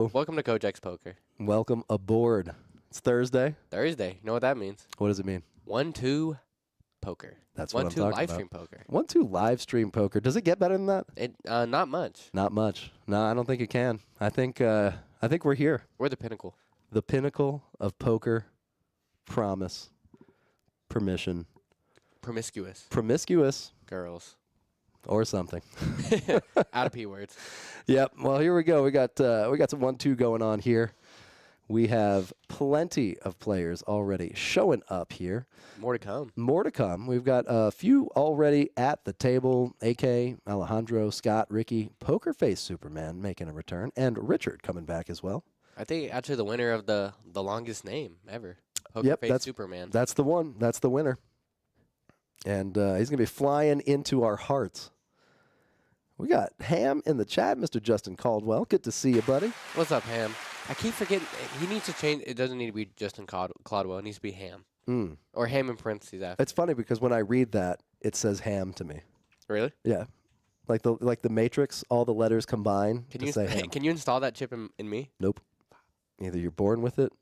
Welcome to KoJack's Poker. Welcome aboard. It's Thursday. Thursday. You know what that means? What does it mean? 1-2 poker. That's what I'm talking 1-2 about. live stream poker. 1-2 live stream poker. Does it get better than that? Not much. Not much. No, I don't think it can. I think we're here. We're the pinnacle. The pinnacle of poker, promise, permission, Promiscuous girls. or something. Out of P words. Yep. Well, here we go. We got some 1-2 going on here. We have plenty of players already showing up here. More to come. More to come. We've got a few already at the table. AK, Alejandro, Scott, Ricky, Poker Face Superman making a return, and Richard coming back as well. I think actually the winner of the longest name ever. Poker Face Superman. That's the one. That's the winner. And he's going to be flying into our hearts. We got Ham in the chat, Mr. Justin Caldwell. Good to see you, buddy. What's up, Ham? I keep forgetting. He needs to change. It doesn't need to be Justin Caldwell. It needs to be Ham. Or Ham in parentheses after. It's funny because when I read that, it says Ham to me. Really? Yeah. Like the Matrix, all the letters combine to say Ham. Can you install that chip in me? Nope. Either you're born with it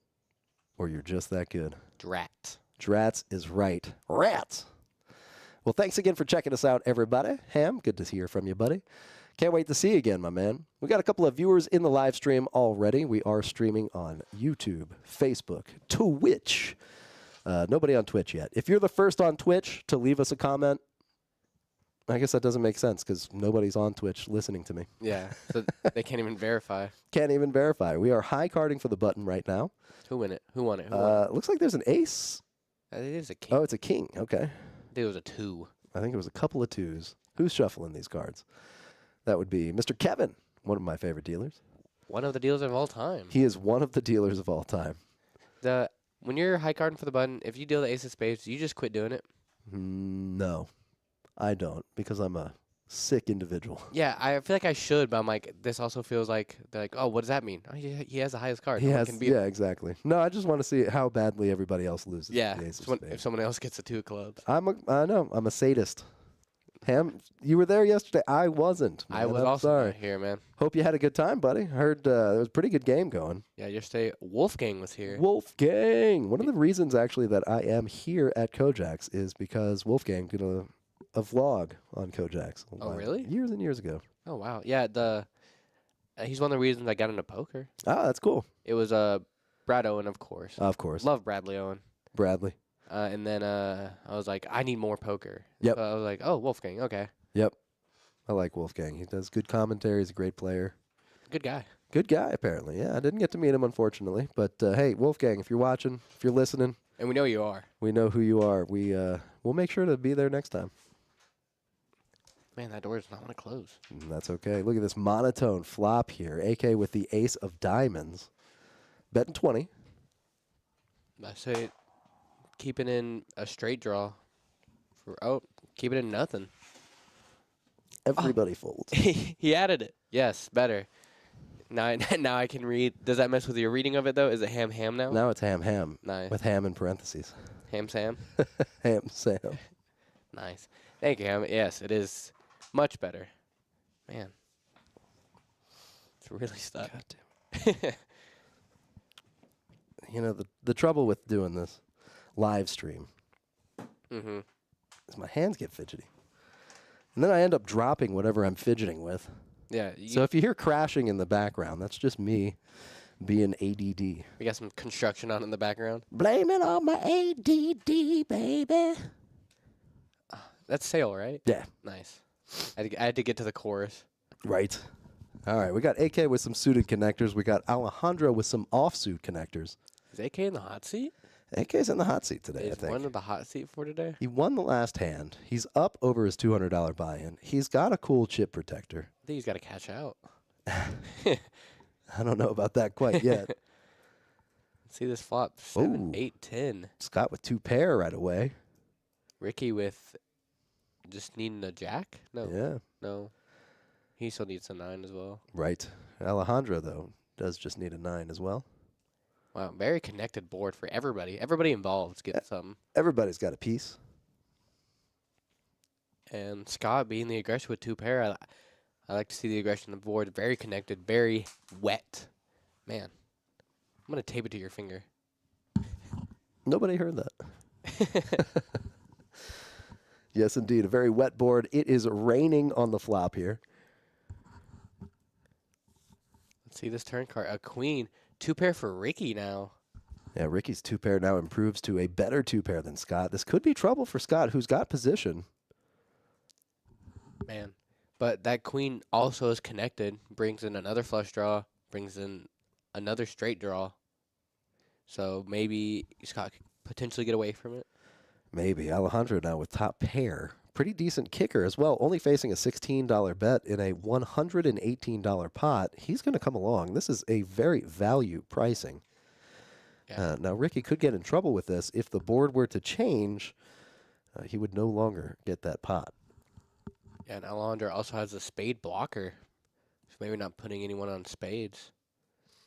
or you're just that good. Drat. Drats is right. Rats. Well, thanks again for checking us out, everybody. Ham, good to hear from you, buddy. Can't wait to see you again, my man. We got a couple of viewers in the live stream already. We are streaming on YouTube, Facebook, Twitch. Nobody on Twitch yet. If you're the first on Twitch to leave us a comment, I guess that doesn't make sense because nobody's on Twitch listening to me. Yeah, so they can't even verify. Can't even verify. We are high carding for the button right now. Who won it? Who won it? Who won it? Looks like there's an ace. It is a king. Oh, it's a king. Okay. I think it was a 2. I think it was a couple of 2s. Who's shuffling these cards? That would be Mr. Kevin, one of my favorite dealers. One of the dealers of all time. He is one of the dealers of all time. When you're high carding for the button, if you deal the ace of spades, you just quit doing it? No, I don't, because I'm a sick individual. Yeah, I feel like I should, but I'm like, this also feels like, they're like, oh, what does that mean? Oh, he has the highest card. Yeah, exactly. No, I just want to see how badly everybody else loses. Yeah, the ace of spades. if someone else gets a 2 of clubs. I know, I'm a sadist. Ham, you were there yesterday. I wasn't. Man. I was also not here, man. Hope you had a good time, buddy. Heard there was a pretty good game going. Yeah, yesterday Wolfgang was here. Wolfgang. One of the reasons, actually, that I am here at KoJack's is because Wolfgang did a vlog on KoJack's. Oh, really? Years and years ago. Oh, wow. Yeah, he's one of the reasons I got into poker. Ah, that's cool. It was Brad Owen, of course. Of course. Love Bradley Owen. Bradley. And then I was like, I need more poker. Yep. So I was like, oh, Wolfgang, okay. Yep. I like Wolfgang. He does good commentary. He's a great player. Good guy. Good guy, apparently. Yeah, I didn't get to meet him, unfortunately. But, hey, Wolfgang, if you're watching, if you're listening. And we know you are. We know who you are. We'll make sure to be there next time. Man, that door does not want to close. And that's okay. Look at this monotone flop here. AK with the ace of diamonds. Betting 20. I say keep it in a straight draw. Keep it in nothing. Everybody folds. He added it. Yes, better. Now I can read. Does that mess with your reading of it, though? Is it ham now? Now it's ham. Nice. With ham in parentheses. Ham Sam? Ham Sam. Nice. Thank you, Ham. Yes, it is much better. Man. It's really stuck. God damn it. You know, the trouble with doing this live stream is my hands get fidgety. And then I end up dropping whatever I'm fidgeting with. Yeah. So if you hear crashing in the background, that's just me being ADD. We got some construction on in the background. Blame it on my ADD, baby. That's Sale, right? Yeah. Nice. I had to get to the chorus. Right. All right. We got AK with some suited connectors. We got Alejandro with some offsuit connectors. Is AK in the hot seat? AK's in the hot seat today, I think. One of the hot seat for today? He won the last hand. He's up over his $200 buy-in. He's got a cool chip protector. I think he's got to cash out. I don't know about that quite yet. See this flop. 7, 8, 10. Scott with 2 pair right away. Ricky with just needing a jack? No. Yeah. No. He still needs a 9 as well. Right. Alejandro, though, does just need a 9 as well. Wow, very connected board for everybody. Everybody involved is getting something. Everybody's got a piece. And Scott being the aggressor with 2 pair, I like to see the aggression on the board. Very connected, very wet. Man, I'm going to tape it to your finger. Nobody heard that. Yes, indeed. A very wet board. It is raining on the flop here. Let's see this turn card. A queen. 2-pair for Ricky now. Yeah, Ricky's 2-pair now improves to a better 2-pair than Scott. This could be trouble for Scott, who's got position. Man. But that queen also is connected. Brings in another flush draw. Brings in another straight draw. So maybe Scott could potentially get away from it. Maybe. Alejandro now with top pair. Pretty decent kicker as well. Only facing a $16 bet in a $118 pot. He's going to come along. This is a very value pricing. Yeah. Now, Ricky could get in trouble with this. If the board were to change, he would no longer get that pot. Yeah, and Alondra also has a spade blocker. So maybe not putting anyone on spades.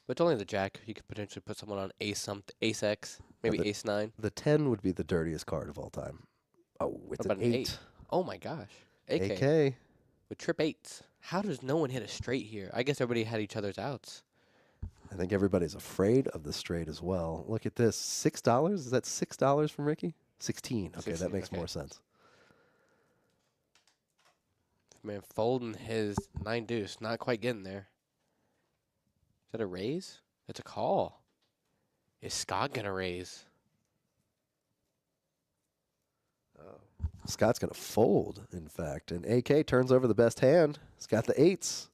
But it's only the jack. You could potentially put someone on ace X, maybe ace 9. The 10 would be the dirtiest card of all time. Oh, it's What an about 8. Oh my gosh. AK. AK. With trip 8s. How does no one hit a straight here? I guess everybody had each other's outs. I think everybody's afraid of the straight as well. Look at this. $6? Is that $6 from Ricky? 16. Okay, 16, that makes okay. more sense. Man, folding his 9 deuce. Not quite getting there. Is that a raise? It's a call. Is Scott going to raise? Scott's going to fold, in fact. And AK turns over the best hand. He's got the 8s.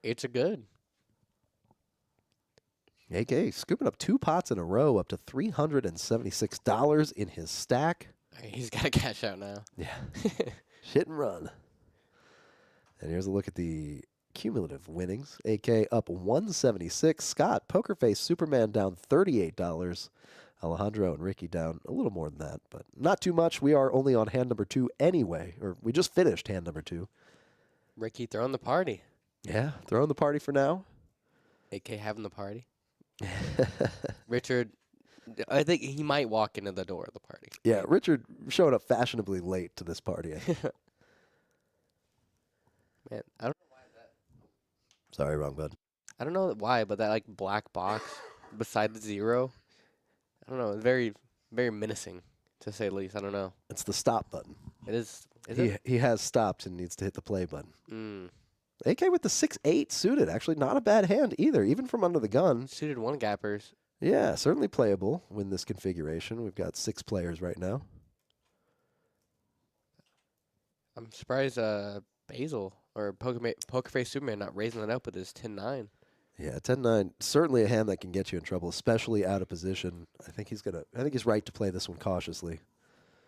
It's a good. AK scooping up 2 pots in a row, up to $376 in his stack. He's got to cash out now. Yeah. Hit and run. And here's a look at the cumulative winnings. AK up 176. Scott, Poker Face, Superman down $38. Alejandro and Ricky down a little more than that, but not too much. We are only on hand number 2 anyway, or we just finished hand number 2. Ricky throwing the party. Yeah, throwing the party for now. AK having the party. Richard, I think he might walk into the door of the party. Yeah, Richard showed up fashionably late to this party. Man, I don't know why Sorry, wrong bud. I don't know why, but that like black box beside the 0, I don't know, it's very, very menacing to say the least. I don't know. It's the stop button. It is. Is He has stopped and needs to hit the play button. it? AK with the 6-8 suited. Actually, not a bad hand either, even from under the gun. Suited 1 gappers. Yeah, certainly playable in this configuration. We've got 6 players right now. I'm surprised Basil or Poker Face Superman not raising that up with his 10-9. Yeah, 10-9, certainly a hand that can get you in trouble, especially out of position. I think he's right to play this one cautiously.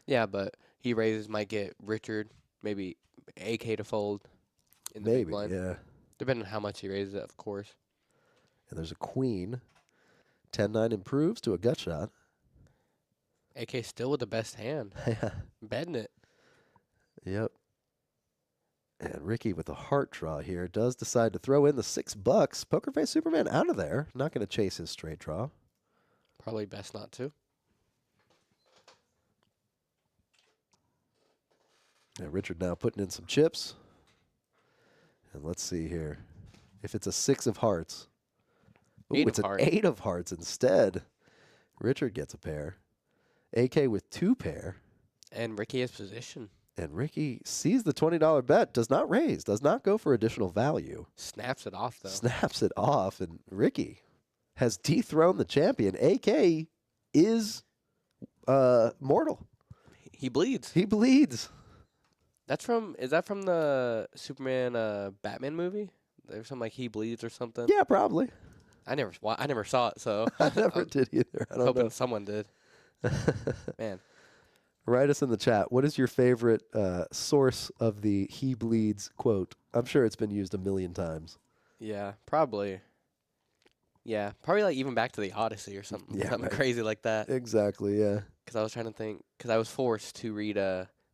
Yeah, but he raises might get Richard, maybe AK to fold in the big Maybe, blind. yeah. Depending on how much he raises it, of course. And there's a queen. 10-9 improves to a gut shot. AK still with the best hand. Betting it. Yep. And Ricky with a heart draw here does decide to throw in the $6. Poker Face Superman out of there. Not going to chase his straight draw. Probably best not to. Yeah, Richard now putting in some chips. And let's see here. If it's a 6 of hearts. Ooh, 8 it's of an hearts. 8 of hearts instead. Richard gets a pair. AK with 2 pair. And Ricky has position. And Ricky sees the $20 bet, does not raise, does not go for additional value. Snaps it off, though. Snaps it off, and Ricky has dethroned the champion. AK is mortal. He bleeds. He bleeds. Is that from the Superman Batman movie? There's something like he bleeds or something. Yeah, probably. I never saw it, so I never did either. I don't hoping know. someone did. Man, Write us in the chat. What is your favorite source of the "he bleeds" quote? I'm sure it's been used a million times. yeah, probably. Yeah, probably like even back to the Odyssey or something. Yeah, Something right. crazy like that. Exactly. Yeah. Because I was trying to think. Because I was forced to read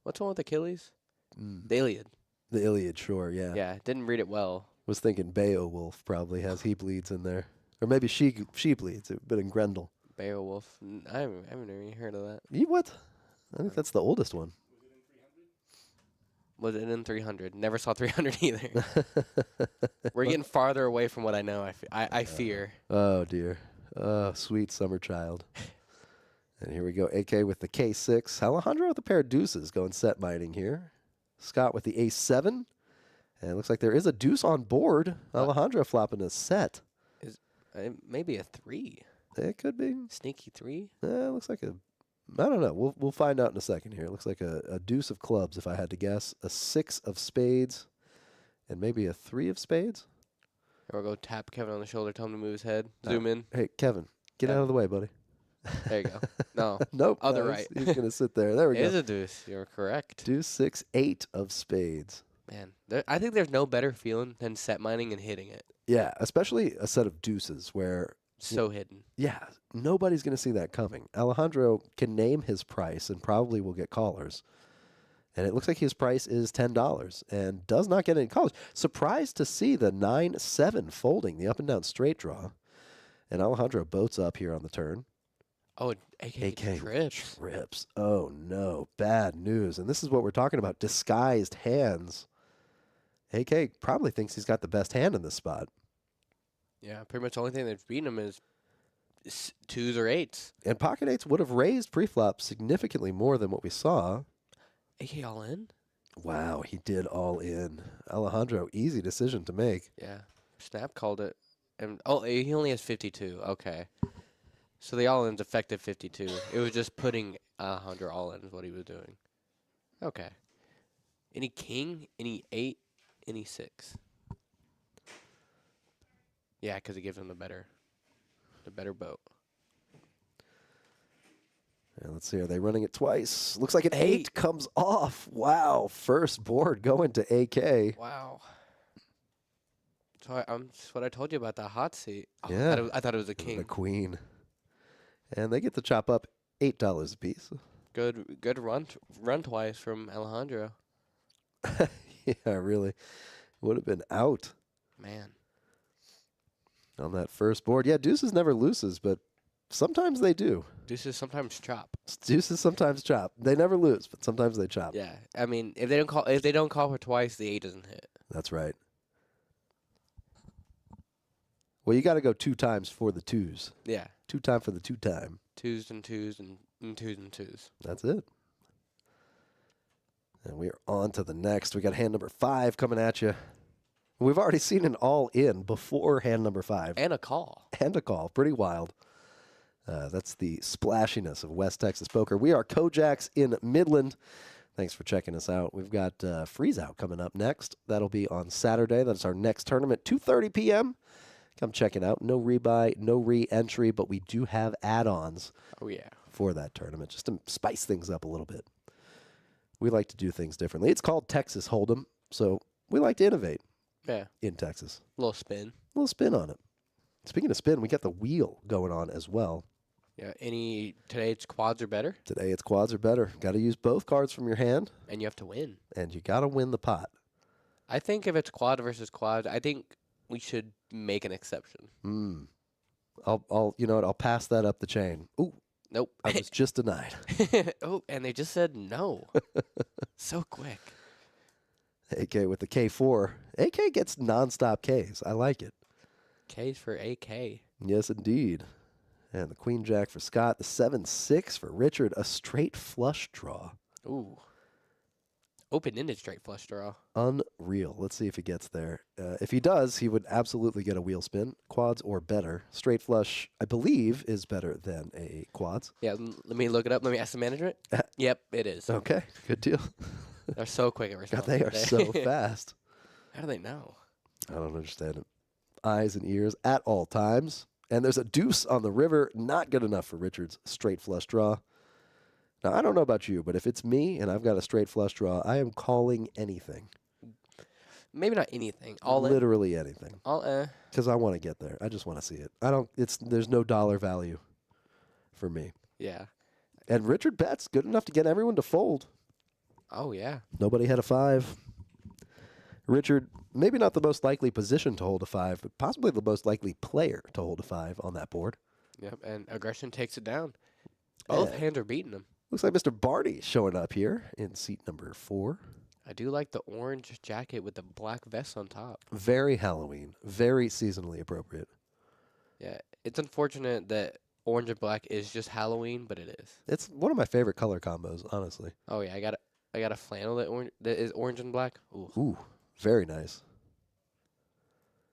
what's the one with Achilles? Mm. The Iliad. The Iliad, sure. Yeah. Yeah, didn't read it well. Was thinking Beowulf probably has "he bleeds" in there, or maybe she bleeds. It would been in Grendel. Beowulf. I haven't even heard of that. You what? I think that's the oldest one. Was it in 300? Never saw 300 either. We're getting farther away from what I know. I fear. Oh, dear. Oh, sweet summer child. And here we go. AK with the K6. Alejandro with a pair of deuces going set mining here. Scott with the A7. And it looks like there is a deuce on board. Alejandro flopping a set. Maybe a 3. It could be. Sneaky 3. Looks like a... I don't know. We'll find out in a second here. It looks like a deuce of clubs, if I had to guess. A 6 of spades. And maybe a 3 of spades. Or we'll go tap Kevin on the shoulder, tell him to move his head. Zoom in. Hey, Kevin, get out of the way, buddy. There you go. No. Nope. Other no, right. He's going to sit there. There we It go. is a deuce. You're correct. Deuce 6, 8 of spades. Man, I think there's no better feeling than set mining and hitting it. Yeah, especially a set of deuces where, So hidden. yeah, nobody's going to see that coming. Alejandro can name his price and probably will get callers. And it looks like his price is $10 and does not get any callers. Surprised to see the 9-7 folding, the up and down straight draw. And Alejandro boats up here on the turn. Oh, AK trips. Trips. Oh, no. Bad news. And this is what we're talking about, disguised hands. AK probably thinks he's got the best hand in this spot. Yeah, pretty much the only thing that's beating him is 2s or 8s. And pocket 8s would have raised preflop significantly more than what we saw. AK all in? Wow, he did all in. Alejandro, easy decision to make. Yeah. Snap called it. And he only has 52. Okay. So the all in's effective 52. It was just putting Alejandro all in is what he was doing. Okay. Any king, any 8, any 6. Yeah, because it gives him the better boat. Yeah, let's see, are they running it twice? Looks like an 8 8 comes off. Wow, first board going to AK. Wow. So that's what I told you about the hot seat. Oh, Yeah. I thought it was a king. The queen. And they get to chop up $8 a piece. Good run twice from Alejandro. Yeah, really. Would have been out Man. on that first board. Yeah, deuces never loses, but sometimes they do. Deuces sometimes chop. Deuces sometimes chop. They never lose, but sometimes they chop. Yeah. I mean, if they don't call for twice, the 8 doesn't hit. That's right. Well, you got to go 2 times for the 2s. Yeah. 2 time for the 2 time. 2s and 2s and 2s and 2s. That's it. And we are on to the next. We got hand number 5 coming at you. We've already seen an all-in before hand number 5. And a call. And a call. Pretty wild. That's the splashiness of West Texas poker. We are KoJack's in Midland. Thanks for checking us out. We've got Freeze Out coming up next. That'll be on Saturday. That's our next tournament, 2:30 p.m. Come check it out. No rebuy, no re-entry, but we do have add-ons Oh, yeah. for that tournament, just to spice things up a little bit. We like to do things differently. It's called Texas Hold'em, so we like to innovate Yeah. in Texas. Little spin. A little spin on it. Speaking of spin, we got the wheel going on as well. Yeah. Today it's quads are better, Today it's quads are better. Got to use both cards from your hand, and you have to win. and you got to win the pot. I think if it's quad versus quad, I think we should make an exception. I'll you know what? I'll pass that up the chain. Ooh, Nope. I was just denied. Oh, and they just said no. So quick. AK with the K4. AK gets nonstop Ks. I like it. K's for AK. Yes, indeed. And the Queen Jack for Scott. The 7-6 for Richard. A straight flush draw. Ooh. Open-ended straight flush draw. Unreal. Let's see if he gets there. If he does, he would absolutely get a wheel spin. Quads or better. Straight flush, I believe, is better than a quads. Yeah, let me look it up. Let me ask the management. Yep, it is. Okay, good deal. They're so quick at God, responding. they are so fast. How do they know? I don't understand it. Eyes and ears at all times. And there's a deuce on the river. Not good enough for Richard's straight flush draw. Now, I don't know about you, but if it's me and I've got a straight flush draw, I am calling anything. Maybe not anything. All in. Literally anything. All Because I want to get there. I just want to see it. There's no dollar value for me. Yeah. And Richard bets good enough to get everyone to fold. Oh, yeah. Nobody had a 5. Richard, maybe not the most likely position to hold a 5, but possibly the most likely player to hold a 5 on that board. Yep, and aggression takes it down. Both hands are beating him. Looks like Mr. Barney showing up here in seat number 4. I do like the orange jacket with the black vest on top. Very Halloween. Very seasonally appropriate. Yeah, it's unfortunate that orange and black is just Halloween, but it is. It's one of my favorite color combos, honestly. Oh yeah, I got a flannel that is orange and black. Ooh. Ooh, very nice.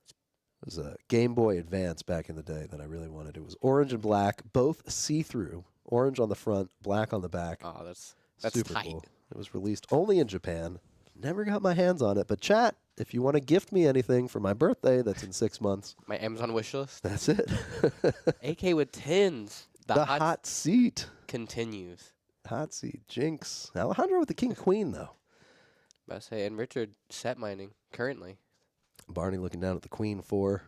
It was a Game Boy Advance back in the day that I really wanted. It was orange and black, both see-through. Orange on the front, black on the back. Oh, that's Super tight. cool. It was released only in Japan. Never got my hands on it. But chat, if you want to gift me anything for my birthday that's in 6 months, My Amazon wish list. that's it. AK with tens. The hot seat. continues. Hot seat. Jinx. Alejandro with the king queen, though. I say, and Richard set mining currently. Barney looking down at the queen 4.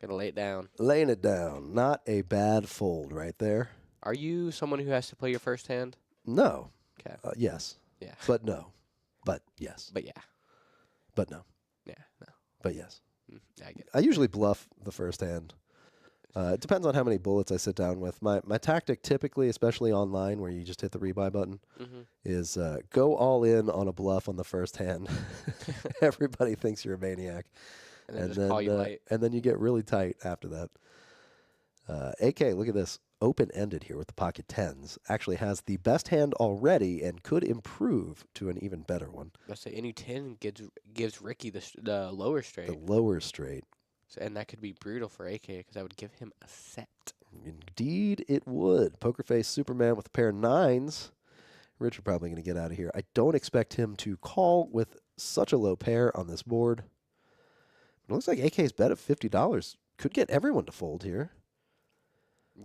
Gonna lay it down. Laying it down. Not a bad fold right there. Are you someone who has to play your first hand? No. Okay. Yes. Yeah. But no. But yes. But yeah. But no. Yeah. No. But yes. I get it. I usually bluff the first hand. It depends on how many bullets I sit down with. My tactic typically, especially online where you just hit the rebuy button, is go all in on a bluff on the first hand. Everybody thinks you're a maniac. And then just call you light. And then you get really tight after that. AK, look at this. Open-ended here with the pocket tens. Actually has the best hand already and could improve to an even better one. I say any 10 gives Ricky the lower straight. The lower straight. And that could be brutal for AK because I would give him a set. Indeed it would. Poker face Superman with a pair of nines. Richard probably going to get out of here. I don't expect him to call with such a low pair on this board. It looks like AK's bet of $50 could get everyone to fold here.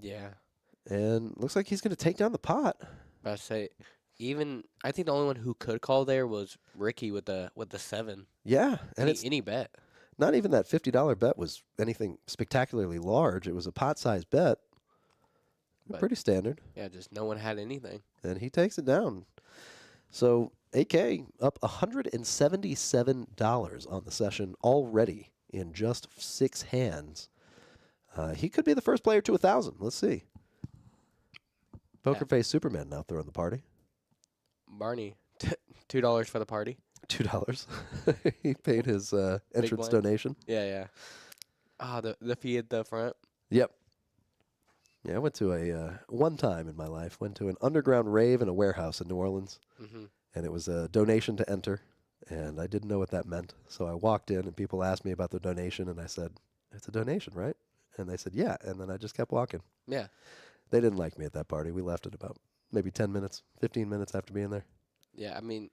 Yeah. And looks like he's going to take down the pot. But I say, I think the only one who could call there was Ricky with the 7. Yeah. And Any bet. not even that $50 bet was anything spectacularly large. It was a pot-sized bet. But pretty standard. Yeah, just no one had anything. And he takes it down. So AK up $177 on the session already in just 6 hands. He could be the first player to 1,000. Let's see. Poker face Superman now throwing the party. Barney, $2 for the party. $2. He paid his entrance donation. Yeah. Ah, the fee at the front. Yep. Yeah, I went to a one time in my life, went to an underground rave in a warehouse in New Orleans, and it was a donation to enter, and I didn't know what that meant. So I walked in, and people asked me about the donation, and I said, "It's a donation, right?" And they said, "Yeah," and then I just kept walking. Yeah. They didn't like me at that party. We left at about maybe 10 minutes, 15 minutes after being there. Yeah, I mean,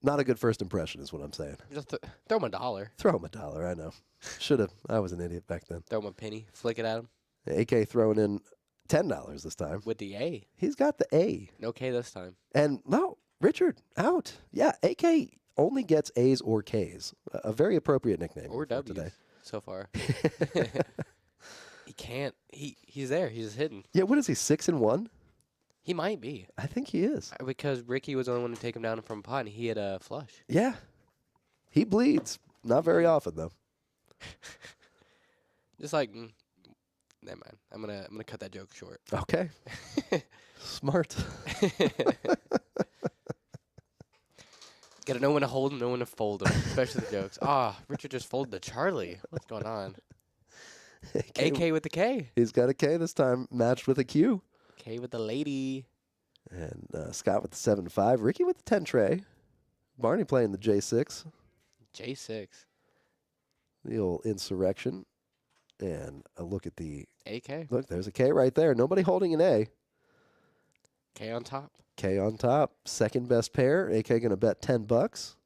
not a good first impression is what I'm saying. just throw him $1. Throw him $1, I know. Should have. I was an idiot back then. Throw him a penny. Flick it at him. AK throwing in $10 this time. With the A. He's got the A. No K this time. And no, Richard, out. Yeah, AK only gets A's or K's. A very appropriate nickname Or for W's today. so far. He can't. He's there. He's just hidden. Yeah, what is he, 6-1? He might be. I think he is. Because Ricky was the only one to take him down from a pot, and he had a flush. Yeah. He bleeds. Not very often, though. Just like, never mind. I'm gonna cut that joke short. Okay. Smart. Gotta know when to hold him, know when to fold him, especially the jokes. Richard just folded to Charlie. What's going on? AK with the K. He's got a K this time, matched with a Q. K with the lady. And Scott with the 7-5. Ricky with the 10 tray. Barney playing the J6. J6. The old insurrection. And a look at the... AK. Look, there's a K right there. Nobody holding an A. K on top. K on top. Second best pair. AK going to bet $10.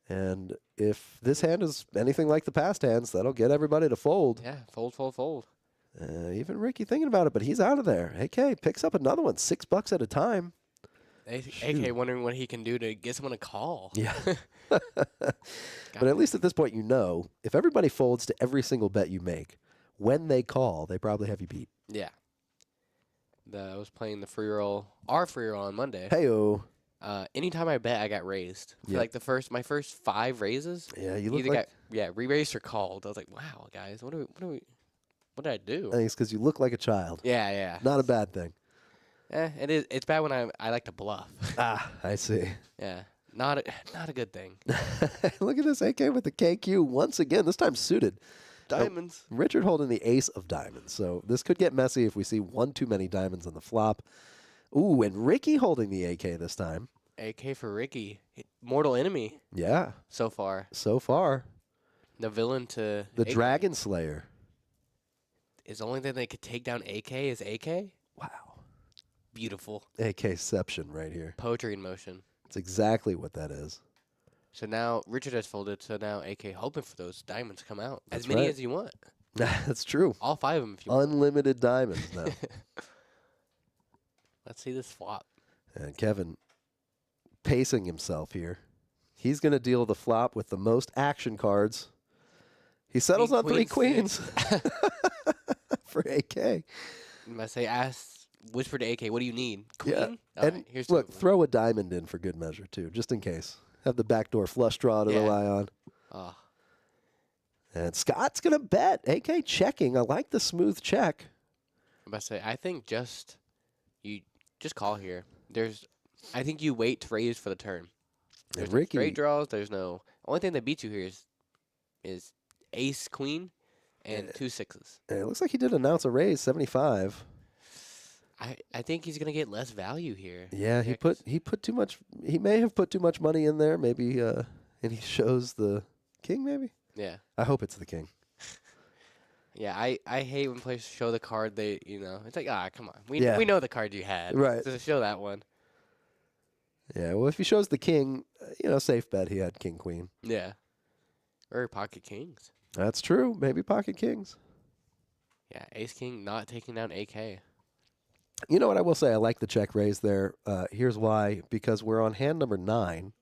And if this hand is anything like the past hands, that'll get everybody to fold. Yeah, fold. Even Ricky thinking about it, but he's out of there. AK picks up another one, $6 at a time. AK wondering what he can do to get someone to call. Yeah. But at least at this point, you know, if everybody folds to every single bet you make, when they call, they probably have you beat. Yeah. I was playing the free roll, our free roll on Monday. Hey-o. Anytime I bet, I got raised. For like my first 5 raises. Yeah, you look either like... got re-raised or called. I was like, wow, guys, what did I do? I think it's because you look like a child. Yeah. Not a bad thing. It is. It's bad when I like to bluff. I see. Yeah. Not a good thing. Look at this AK with the KQ once again, this time suited. Diamonds. Richard holding the ace of diamonds. So this could get messy if we see one too many diamonds on the flop. Ooh, and Ricky holding the AK this time. AK for Ricky. Mortal enemy Yeah, so far. so far. The villain to The AK. Dragon Slayer. Is the only thing that could take down AK is AK? Wow. Beautiful. AKception right here. Poetry in motion. It's exactly what that is. So now Richard has folded, so now AK hoping for those diamonds to come out. That's As many right. as you want. That's true. All 5 of them if you want. Unlimited diamonds now. Let's see this flop. And Kevin pacing himself here. He's going to deal the flop with the most action cards. He settles on 3 queens for AK. I'm going to say, whisper to AK, what do you need? Queen? Yeah. All And right, here's look, 2 of them. throw a diamond in for good measure, too, just in case. Have the backdoor flush draw to Yeah. rely on. Oh, And Scott's going to bet. AK checking. I like the smooth check. I'm about to say, I think you just call here. I think you wait to raise for the turn. There's And no Ricky, straight draws. There's no. Only thing that beats you here is ace, queen, and 2 6s. it looks like he did announce a raise, 75. I think he's gonna get less value here. Yeah, he put too much. He may have put too much money in there. Maybe, and he shows the king. Maybe. Yeah. I hope it's the king. Yeah, I hate when players show the card it's like, come on. We Yeah. know the card you had. Right. Just show that one. Yeah. Well, if he shows the king, safe bet he had king queen. Yeah. Or pocket kings. That's true. Maybe pocket kings. Yeah, ace king not taking down AK. You know what I will say? I like the check raise there. Here's why. Because we're on hand number 9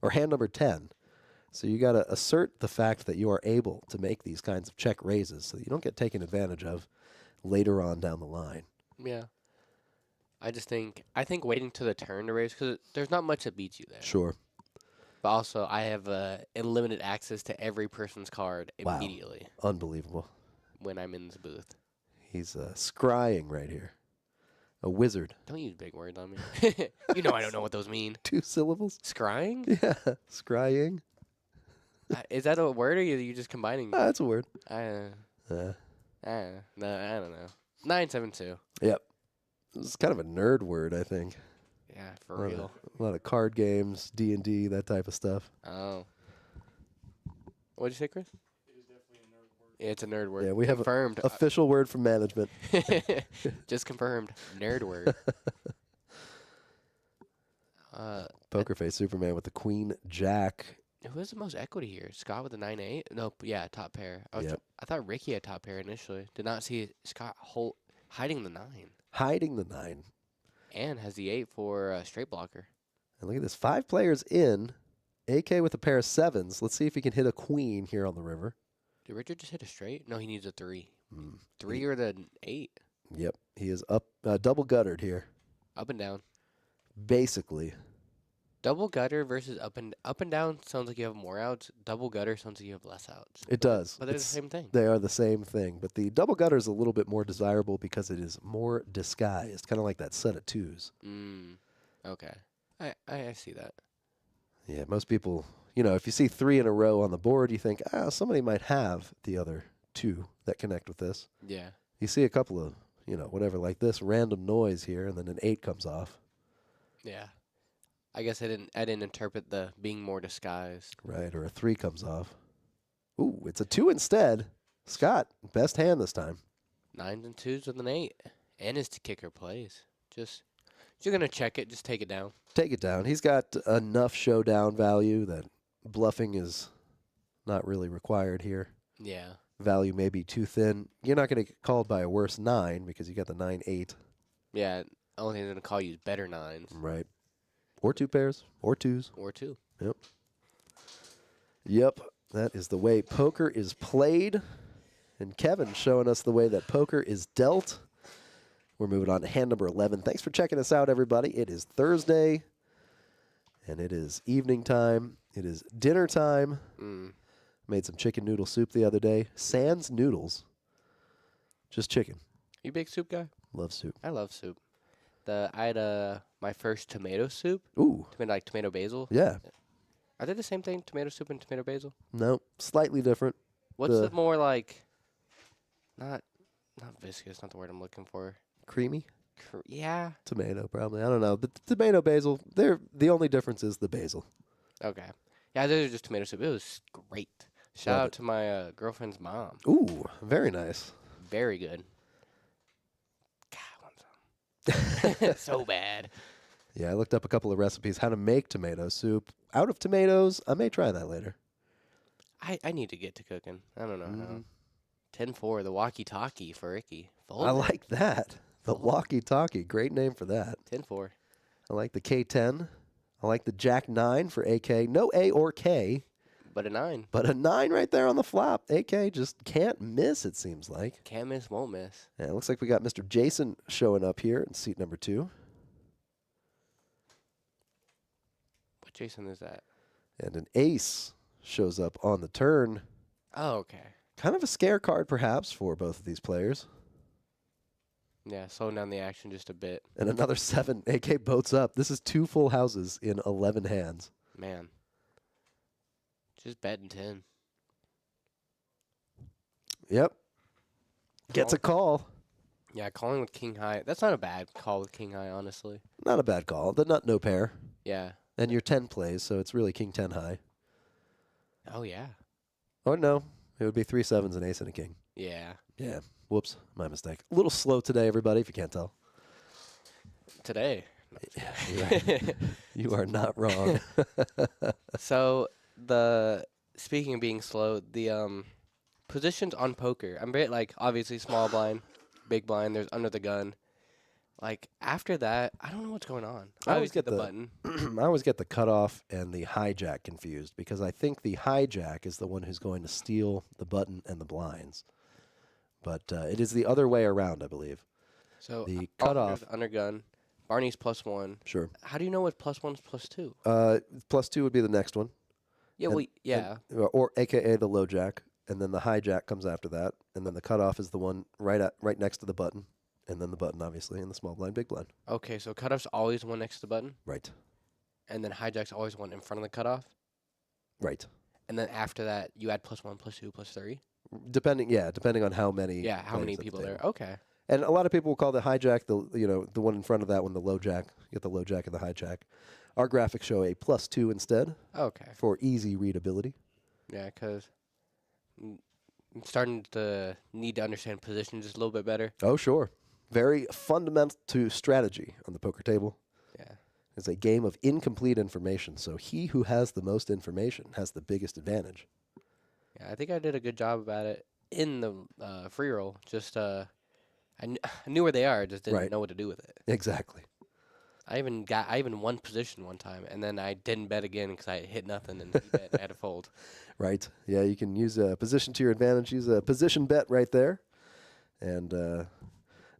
or hand number 10. So you got to assert the fact that you are able to make these kinds of check raises so that you don't get taken advantage of later on down the line. Yeah. I think waiting to the turn to raise, because there's not much that beats you there. Sure. But also, I have unlimited access to every person's card Wow. immediately Unbelievable. when I'm in the booth. He's scrying right here. A wizard. Don't use big words on me. You know I don't know what those mean. 2 syllables? Scrying? Yeah. Scrying. Is that a word, or are you just combining? That's a word. No, Uh, I don't know. 972. yep. It's kind of a nerd word, I think. Yeah, for real. A lot of card games, D&D, that type of stuff. Oh. What'd you say, Chris? Yeah, it's a nerd word. Yeah, we have confirmed. Official word from management. Just confirmed. Nerd word. Poker face Superman with the Queen Jack. Who has the most equity here? Scott with the 9-8? Nope. Yeah, top pair. Yep. I thought Ricky had top pair initially. Did not see Scott hiding the 9. Hiding the 9. And has the 8 for straight blocker. And look at this. 5 players in. AK with a pair of 7s. Let's see if he can hit a queen here on the river. Did Richard just hit a straight? No, he needs a 3. Mm. 3 or the 8. Yep. He is up, double guttered here. Up and down. Basically. Double gutter versus up and down sounds like you have more outs. Double gutter sounds like you have less outs. It does. But they're the same thing. They are the same thing. But the double gutter is a little bit more desirable because it is more disguised. Kind of like that set of 2s. Okay. I see that. Yeah, most people, if you see 3 in a row on the board, you think, somebody might have the other 2 that connect with this. Yeah. You see a couple of, whatever, like this random noise here, and then an 8 comes off. Yeah. I guess I didn't interpret the being more disguised. Right, or a 3 comes off. Ooh, it's a 2 instead. Scott, best hand this time. 9s and 2s with an 8. And his kicker plays. If you're going to check it, just take it down. Take it down. He's got enough showdown value that bluffing is not really required here. Yeah. Value may be too thin. You're not going to get called by a worse 9 because you got the 9-8. Yeah. Only thing they're going to call you is better 9s. Right. Or 2 pairs. Or 2s. Or 2. Yep. That is the way poker is played. And Kevin showing us the way that poker is dealt. We're moving on to hand number 11. Thanks for checking us out, everybody. It is Thursday. And it is evening time. It is dinner time. Made some chicken noodle soup the other day. Sans noodles. Just chicken. You a big soup guy? Love soup. I love soup. I had my first tomato soup. Ooh, Like tomato basil. yeah. Are they the same thing? Tomato soup and tomato basil? No, slightly different. What's The- the more like? Not viscous. Not the word I'm looking for. Creamy Yeah. tomato, probably. I don't know. The tomato basil. The only difference is the basil. Okay. Yeah, those are just tomato soup. It was great. Shout Love out it. to my girlfriend's mom. Ooh, very nice. Very good. God, I want some. So bad. Yeah, I looked up a couple of recipes how to make tomato soup out of tomatoes. I may try that later. I need to get to cooking. I don't know Mhm. how. 10-4, the walkie-talkie for Ricky. I like that. The Fold it. walkie-talkie. Great name for that. 10-4. I like the K10. I like the Jack 9 for AK. No A or K, But a 9. but a 9 right there on the flop. AK just can't miss, it seems like. Can't miss, won't miss. Yeah, it looks like we got Mr. Jason showing up here in seat number 2. What Jason is that? And an ace shows up on the turn. Oh, okay. Kind of a scare card, perhaps, for both of these players. Yeah, slowing down the action just a bit. And another 7. AK boats up. This is 2 full houses in 11 hands. Man. Just betting 10. Yep. Gets a call. Yeah, calling with king high. That's not a bad call with king high, honestly. Not a bad call. The nut, no pair. Yeah. And your 10 plays, so it's really king 10 high. Oh, yeah. Or no, it would be 3 sevens, an ace, and a king. Yeah. Yeah. Whoops, my mistake. A little slow today, everybody, if you can't tell. Today. Yeah, you're right. You are not wrong. So, speaking of being slow, the positions on poker, I'm very, like, obviously small blind, big blind, there's under the gun. Like, after that, I don't know what's going on. I always get the button. I always get the cutoff and the hijack confused because I think the hijack is the one who's going to steal the button and the blinds. But it is the other way around, I believe. So, The Oliver's cutoff. under gun, Barney's +1. Sure. How do you know what +1 is +2? +2 would be the next one. Yeah, And- yeah. Or AKA the low jack. And then the hijack comes after that. And then the cutoff is the one right next to the button. And then the button, obviously, and the small blind, big blind. Okay, so cutoff's always one next to the button, Right. and then hijack's always one in front of the cutoff, Right. and then after that, you add +1, +2, +3. Depending on how many. Yeah, how many players at the people table. there? Okay. And a lot of people will call the hijack the one in front of that one the low jack. You get the low jack and the hijack. Our graphics show a +2 instead Okay. for easy readability. Yeah, because I'm starting to need to understand position just a little bit better. Oh, sure. Very fundamental to strategy on the poker table. Yeah. It's a game of incomplete information. So he who has the most information has the biggest advantage. Yeah, I think I did a good job about it in the free roll. Just I knew where they are, just didn't Right. know what to do with it. Exactly. I even won position one time, and then I didn't bet again because I hit nothing and he bet, I had to fold. Right. Yeah, you can use a position to your advantage. Use a position bet right there. And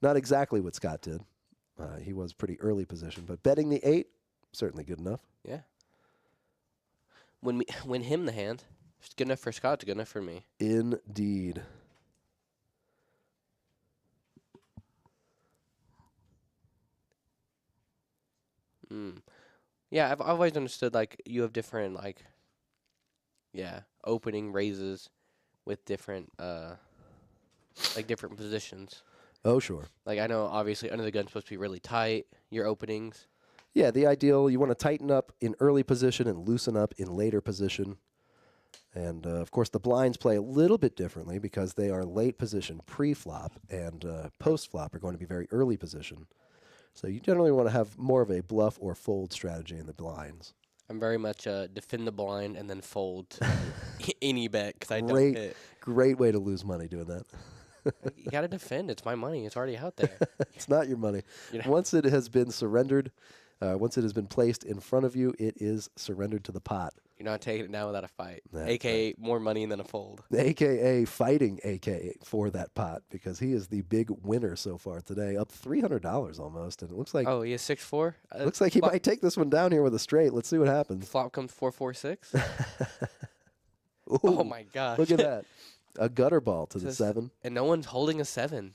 not exactly what Scott did. He was pretty early position, but betting the 8, certainly good enough. Yeah. Win him the hand. If it's good enough for Scott, it's good enough for me. Indeed. Yeah, I've always understood like you have different opening raises with different different positions. Oh, sure. Like I know obviously under the gun's supposed to be really tight, your openings. Yeah, the ideal, you want to tighten up in early position and loosen up in later position. And, of course, the blinds play a little bit differently because they are late position pre-flop, and post-flop are going to be very early position. So you generally want to have more of a bluff or fold strategy in the blinds. I'm very much defend the blind and then fold to any bet because I don't Great, hit. great way to lose money doing that. You got to defend. It's my money. It's already out there. It's not your money. You know? Once it has been surrendered, once it has been placed in front of you, it is surrendered to the pot. You're not taking it down without a fight. That's AKA more money than a fold. AKA fighting AKA for that pot because he is the big winner so far today, up $300 almost, and it looks like Oh, he is 6'4"? looks like he might take this one down here with a straight. Let's see what happens. Flop comes 4-4-6. Ooh, Oh my gosh! look at that, a gutter ball to the Says- 7. And no one's holding a 7.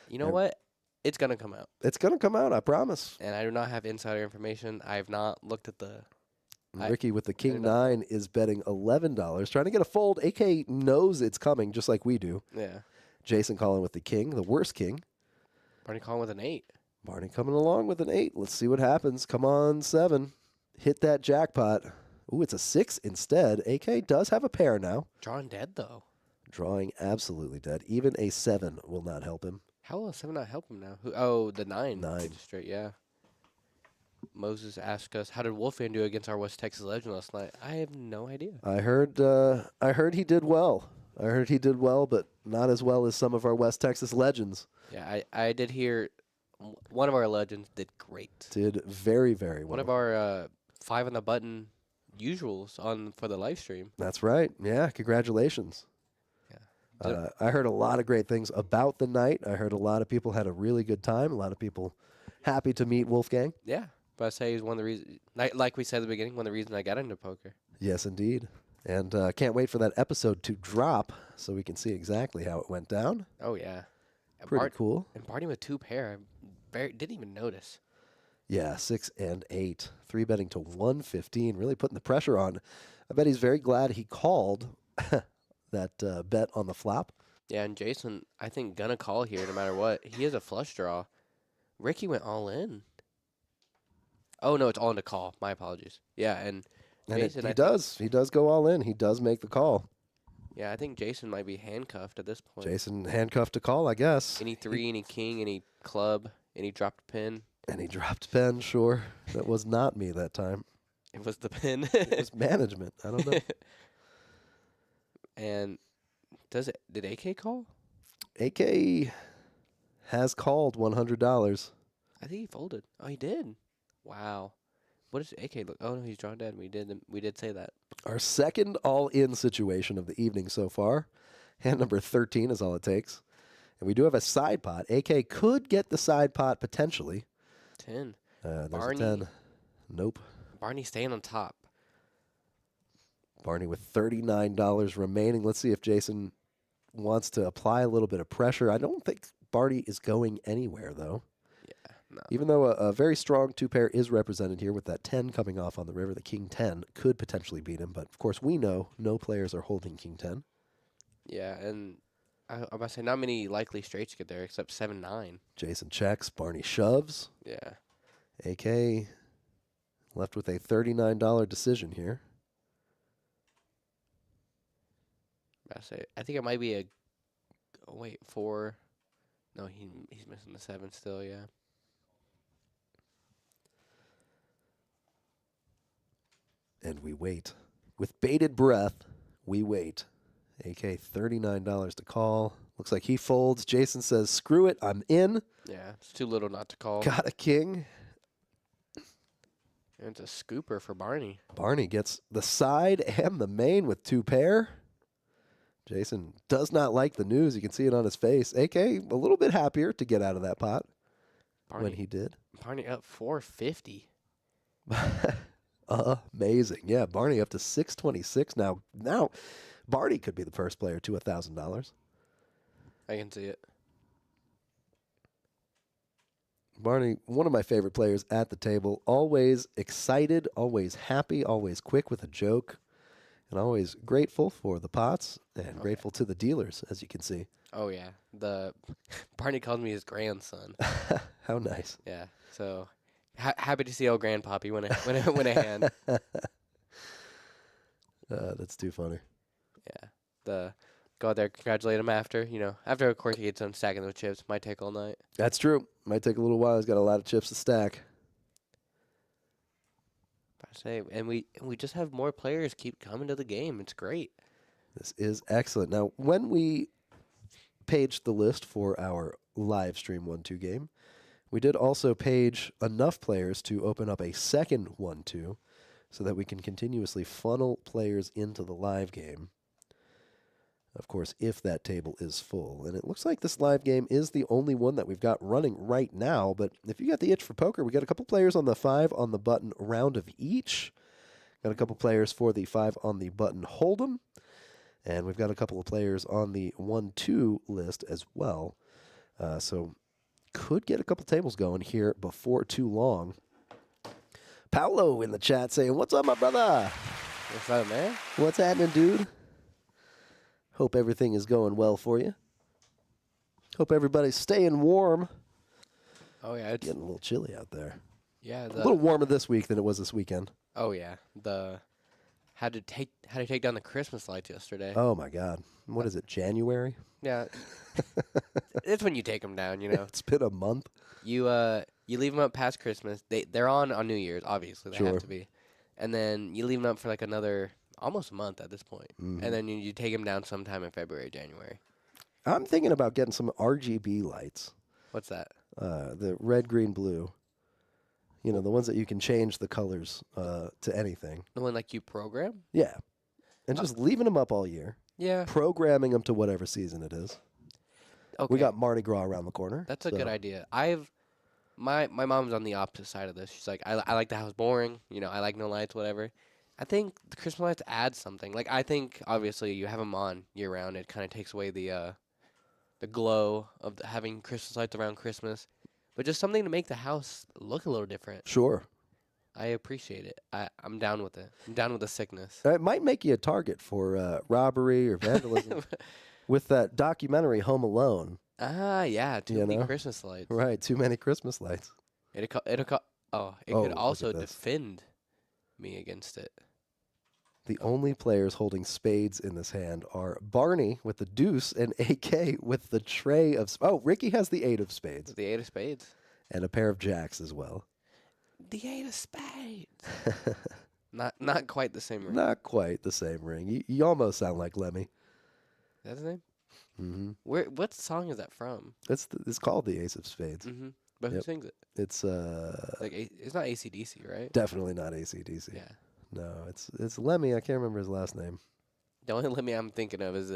You know And- what? It's going to come out. It's going to come out, I promise. And I do not have insider information. I have not looked at the... Ricky with the King 9 is betting $11, trying to get a fold. AK knows it's coming, just like we do. Yeah. Jason calling with the King, the worst King. Barney calling with an 8. Barney coming along with an 8. Let's see what happens. Come on, 7. Hit that jackpot. Ooh, it's a 6 instead. AK does have a pair now. Drawing dead, though. Drawing absolutely dead. Even a 7 will not help him. How will a 7 not help him now? Oh, the 9. 9. Straight, yeah. Moses asked us, how did Wolfman do against our West Texas legend last night? I have no idea. I heard he did well. I heard he did well, but not as well as some of our West Texas legends. Yeah, I did hear one of our legends did great. Did very, very well. One of our 5 on the button usuals for the live stream. That's right. Yeah, congratulations. Yeah. I heard a lot of great things about the night. I heard a lot of people had a really good time. A lot of people happy to meet Wolfgang. Yeah, but I say he's one of the reasons, like we said at the beginning, one of the reasons I got into poker. Yes, indeed. And can't wait for that episode to drop so we can see exactly how it went down. Oh, yeah. Pretty cool. And Barney with 2 pair, didn't even notice. Yeah, 6 and 8. 3 betting to 115, really putting the pressure on. I bet he's very glad he called that bet on the flop. Yeah, and Jason, I think, gonna call here no matter what. He has a flush draw. Ricky went all in. Oh, no, it's all in to call. My apologies. Yeah, and Jason, he does go all in. He does make the call. Yeah, I think Jason might be handcuffed at this point. Jason handcuffed to call, I guess. Any 3, any king, any club, any dropped pin. And he dropped pen, sure. That was not me that time. It was the pin. It was management. I don't know. And did AK call? AK has called $100. I think he folded. Oh, he did. Wow. What does AK look? Oh no, he's drawn dead. We did say that. Our second all-in situation of the evening so far. Hand number 13 is all it takes. And we do have a side pot. AK could get the side pot potentially. 10. There's Barney. a 10. Nope. Barney staying on top. Barney with $39 remaining. Let's see if Jason wants to apply a little bit of pressure. I don't think Barney is going anywhere, though. Yeah, no. Even though a very strong 2-pair is represented here with that 10 coming off on the river, the King 10 could potentially beat him. But, of course, we know no players are holding King 10. Yeah, and I'm about to say not many likely straights get there except 7-9. Jason checks. Barney shoves. Yeah. AK left with a $39 decision here. I think it might be a. Oh, wait, 4. No, he's missing the 7 still. Yeah. And we wait. With bated breath, we wait. AK $39 to call. Looks like he folds. Jason says, screw it, I'm in. Yeah, it's too little not to call. Got a king. And it's a scooper for Barney. Barney gets the side and the main with 2-pair. Jason does not like the news. You can see it on his face. AK a little bit happier to get out of that pot when he did. Barney up 450. Amazing. Yeah, Barney up to 626 now. Now, Barney could be the first player to $1,000. I can see it. Barney, one of my favorite players at the table. Always excited, always happy, always quick with a joke. And always grateful for the pots and grateful to the dealers, as you can see. Oh, yeah. Barney called me his grandson. How nice. Yeah. So happy to see old Grandpappy win a hand. That's too funny. Yeah. Go out there, congratulate him after. After, of course, he gets done stacking those chips. Might take all night. That's true. Might take a little while. He's got a lot of chips to stack. And we just have more players keep coming to the game. It's great. This is excellent. Now, when we paged the list for our live stream 1-2 game, we did also page enough players to open up a second 1-2 so that we can continuously funnel players into the live game. Of course, if that table is full. And it looks like this live game is the only one that we've got running right now. But if you got the itch for poker, we got a couple players on the 5 on the button round of each. Got a couple players for the 5 on the button hold'em. And we've got a couple of players on the 1-2 list as well. So could get a couple tables going here before too long. Paolo in the chat saying, "What's up, my brother? What's up, man? What's happening, dude? Hope everything is going well for you. Hope everybody's staying warm. Oh yeah, it's Getting a little chilly out there. yeah. A little warmer this week than it was this weekend. Oh yeah, had to take down the Christmas lights yesterday. Oh my God, what is it? January? Yeah, it's when you take them down. You know, It's been a month. you leave them up past Christmas. They're on New Year's, obviously they Sure. have to be, and then you leave them up for like another almost a month at this point, Mhm. and then you take them down sometime in February, January. I'm thinking about getting some RGB lights. What's that? The red, green, blue. You know, the ones that you can change the colors to anything. The one like you program? Yeah. And just leaving them up all year. Yeah. Programming them to whatever season it is. Okay. We got Mardi Gras around the corner. That's a so- good idea. My mom's on the opposite side of this. She's like, I like the house boring. You know, I like no lights, whatever. I think the Christmas lights add something. Like, I think, obviously, you have them on year-round. It kind of takes away the glow of having Christmas lights around Christmas. But just something to make the house look a little different. Sure. I appreciate it. I'm down with it. I'm down with the sickness. It might make you a target for robbery or vandalism. With that documentary, Home Alone. Yeah, too You many know? Christmas lights. Right, too many Christmas lights. It could Oh, also look at this. defend me against it. The only players holding spades in this hand are Barney with the deuce and AK with the tray of... Ricky has the 8 of spades. The 8 of spades. And a pair of jacks as well. The 8 of spades. Not quite the same ring. Not quite the same ring. You almost sound like Lemmy. That's his name? Mm-hmm. What song is that from? It's called the Ace of Spades. Mm-hmm. But who Yep. sings it? It's It's not AC/DC, right? definitely not AC/DC. Yeah. No, it's Lemmy. I can't remember his last name. The only Lemmy I'm thinking of is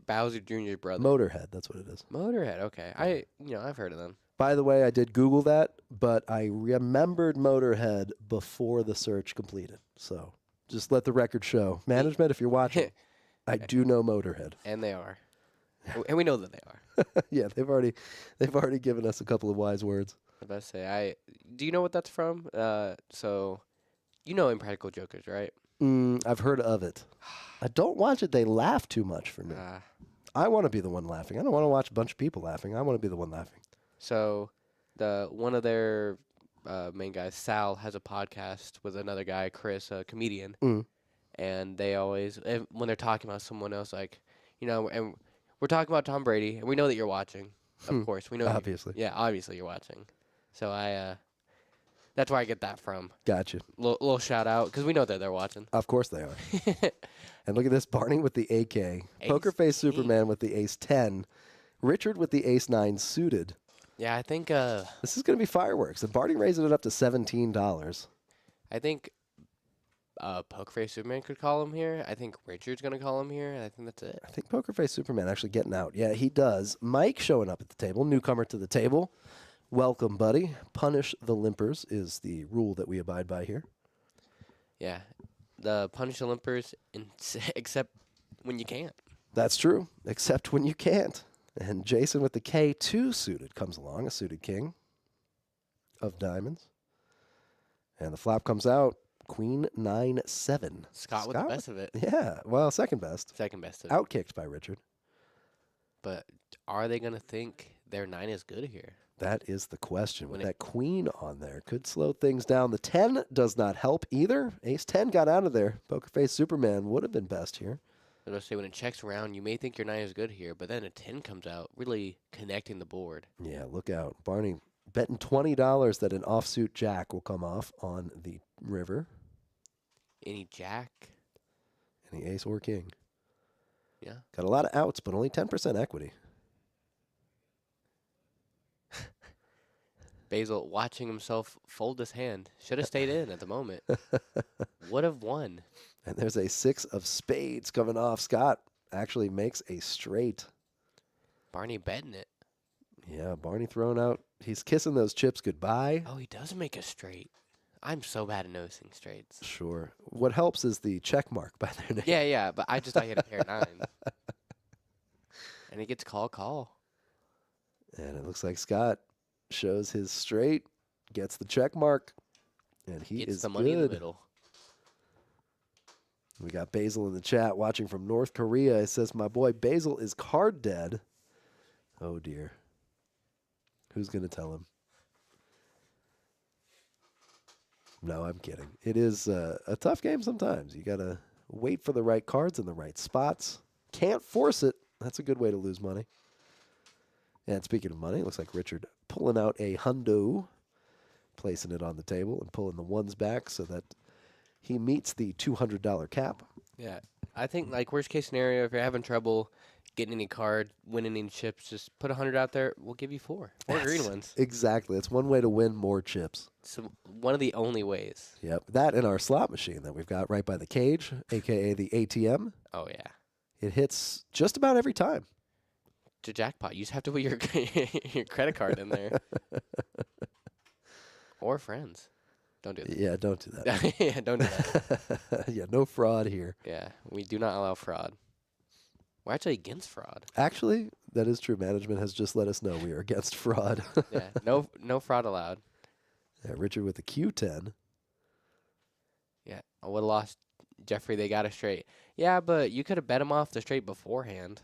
Bowser Jr.'s brother. Motorhead. That's what it is. Motorhead. Okay, I've heard of them. By the way, I did Google that, but I remembered Motorhead before the search completed. So just let the record show. Management, if you're watching, I do know Motorhead. And they are, and we know that they are. Yeah, they've already given us a couple of wise words. I was about to say, do you know what that's from? So, you know Impractical Jokers, right? I've heard of it. I don't watch it. They laugh too much for me. I want to be the one laughing. I don't want to watch a bunch of people laughing. I want to be the one laughing. So, one of their main guys, Sal, has a podcast with another guy, Chris, a comedian, and they always, when they're talking about someone else, like, and we're talking about Tom Brady, and we know that you're watching. Of course, we know. Obviously. Obviously you're watching. So that's where I get that from. Gotcha. Little shout out, because we know that they're watching. Of course they are. And look at this, Barney with the AK, Poker Face Superman with the Ace 10, Richard with the Ace 9 suited. Yeah, I think This is going to be fireworks. And Barney raising it up to $17. Poker Face Superman could call him here. I think Richard's gonna call him here, and I think that's it. I think Poker Face Superman actually getting out. Yeah, he does. Mike showing up at the table, newcomer to the table. Welcome, buddy. Punish the limpers is the rule that we abide by here. Yeah, the punish the limpers, except when you can't. That's true, except when you can't. And Jason with the K2 suited comes along, a suited king of diamonds. And the flop comes out. Queen 9-7. Scott with the best of it. Yeah, well, second best. Second best of it. Outkicked by Richard. But are they going to think their 9 is good here? That is the question. When With that queen on there, could slow things down. The 10 does not help either. Ace 10 got out of there. Poker Face Superman would have been best here. I was going to say, when it checks around, you may think your 9 is good here, but then a 10 comes out, really connecting the board. Yeah, look out. Barney betting $20 that an offsuit jack will come off on the river. Any jack? Any ace or king. Yeah. Got a lot of outs, but only 10% equity. Basil watching himself fold his hand. Should have stayed in at the moment. Would have won. And there's a 6 of spades coming off. Scott actually makes a straight. Barney betting it. Yeah, Barney throwing out. He's kissing those chips goodbye. Oh, he does make a straight. I'm so bad at noticing straights. Sure. What helps is the check mark by their name. Yeah, but I just thought he had a pair of 9s. And he gets call. And it looks like Scott shows his straight, gets the check mark, and he Gets is the money in the good. middle. We got Basil in the chat watching from North Korea. It says, my boy Basil is card dead. Oh, dear. Who's going to tell him? No, I'm kidding. It is a tough game sometimes. You got to wait for the right cards in the right spots. Can't force it. That's a good way to lose money. And speaking of money, it looks like Richard pulling out a hundo, placing it on the table and pulling the ones back so that he meets the $200 cap. Yeah. I think, like, worst case scenario, if you're having trouble getting any card, winning any chips, just put 100 out there. We'll give you four green ones. Exactly. It's one way to win more chips. So one of the only ways. Yep. That and our slot machine that we've got right by the cage, a.k.a. the ATM. Oh, yeah. It hits just about every time. To jackpot, you just have to put your your credit card in there. Or friends. Don't do that. Yeah, don't do that. Yeah, don't do that. Yeah, no fraud here. Yeah, we do not allow fraud. We're actually against fraud. Actually, that is true. Management has just let us know we are against fraud. Yeah, no fraud allowed. Yeah, Richard with the Q10. Yeah, I would have lost Jeffrey. They got a straight. Yeah, but you could have bet him off the straight beforehand.